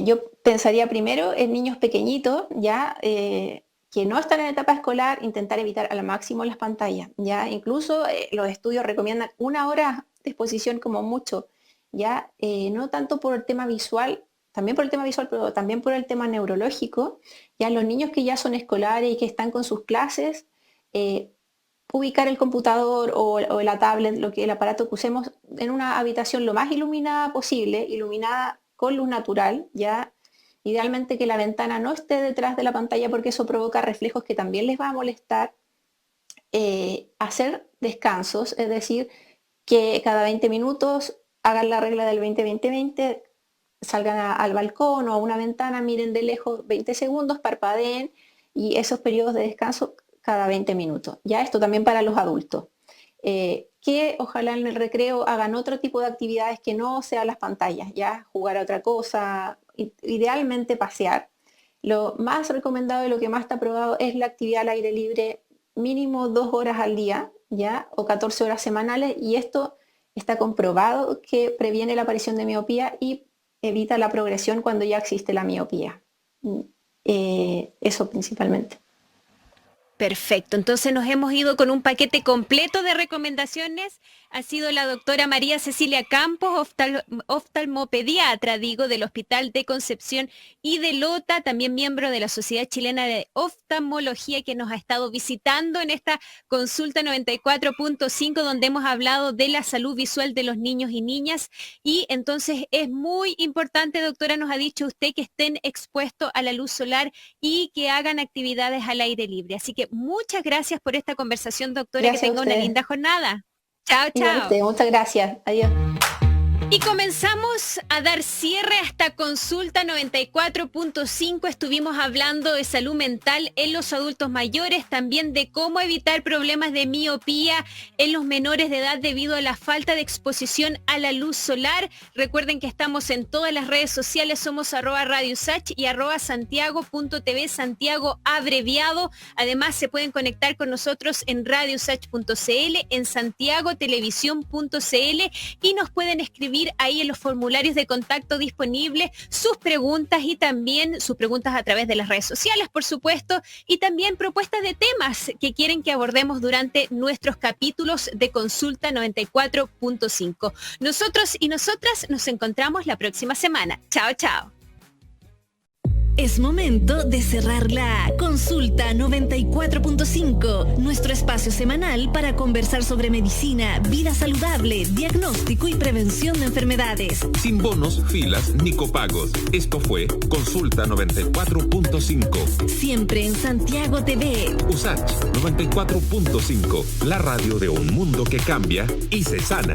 yo pensaría primero en niños pequeñitos, ya que no están en etapa escolar, intentar evitar al máximo las pantallas. Ya incluso los estudios recomiendan 1 hora de exposición como mucho. Ya no tanto por el tema visual, también por el tema visual, pero también por el tema neurológico. Ya los niños que ya son escolares y que están con sus clases, ubicar el computador o la tablet, el aparato que usemos en una habitación lo más iluminada posible, iluminada con luz natural, ya idealmente que la ventana no esté detrás de la pantalla porque eso provoca reflejos que también les va a molestar. Hacer descansos, es decir, que cada 20 minutos hagan la regla del 20-20-20, salgan al balcón o a una ventana, miren de lejos 20 segundos, parpadeen, y esos periodos de descanso cada 20 minutos. Ya esto también para los adultos. Que ojalá en el recreo hagan otro tipo de actividades que no sean las pantallas, ya jugar a otra cosa, idealmente pasear. Lo más recomendado y lo que más está probado es la actividad al aire libre, mínimo 2 horas al día, ya, o 14 horas semanales, y esto está comprobado que previene la aparición de miopía y evita la progresión cuando ya existe la miopía. Eso principalmente. Perfecto, entonces nos hemos ido con un paquete completo de recomendaciones. Ha sido la doctora María Cecilia Campos, oftalmopediatra, del Hospital de Concepción y de Lota, también miembro de la Sociedad Chilena de Oftalmología, que nos ha estado visitando en esta consulta 94.5, donde hemos hablado de la salud visual de los niños y niñas. Y entonces es muy importante, doctora, nos ha dicho usted, que estén expuestos a la luz solar y que hagan actividades al aire libre. Así que muchas gracias por esta conversación, doctora. Gracias, que tenga una linda jornada. Chao, chao. Muchas gracias. Adiós. Y comenzamos a dar cierre a esta consulta 94.5. Estuvimos hablando de salud mental en los adultos mayores, también de cómo evitar problemas de miopía en los menores de edad debido a la falta de exposición a la luz solar. Recuerden que estamos en todas las redes sociales, somos @radiosach y @santiago.tv, Santiago abreviado. Además se pueden conectar con nosotros en radiosach.cl, en santiagotelevisión.cl, y nos pueden escribir ahí en los formularios de contacto disponibles sus preguntas, y también sus preguntas a través de las redes sociales, por supuesto, y también propuestas de temas que quieren que abordemos durante nuestros capítulos de Consulta 94.5. Nosotros y nosotras nos encontramos la próxima semana. Chao, chao. Es momento de cerrar la Consulta 94.5, nuestro espacio semanal para conversar sobre medicina, vida saludable, diagnóstico y prevención de enfermedades. Sin bonos, filas ni copagos. Esto fue Consulta 94.5. Siempre en Santiago TV. USACH 94.5, la radio de un mundo que cambia y se sana.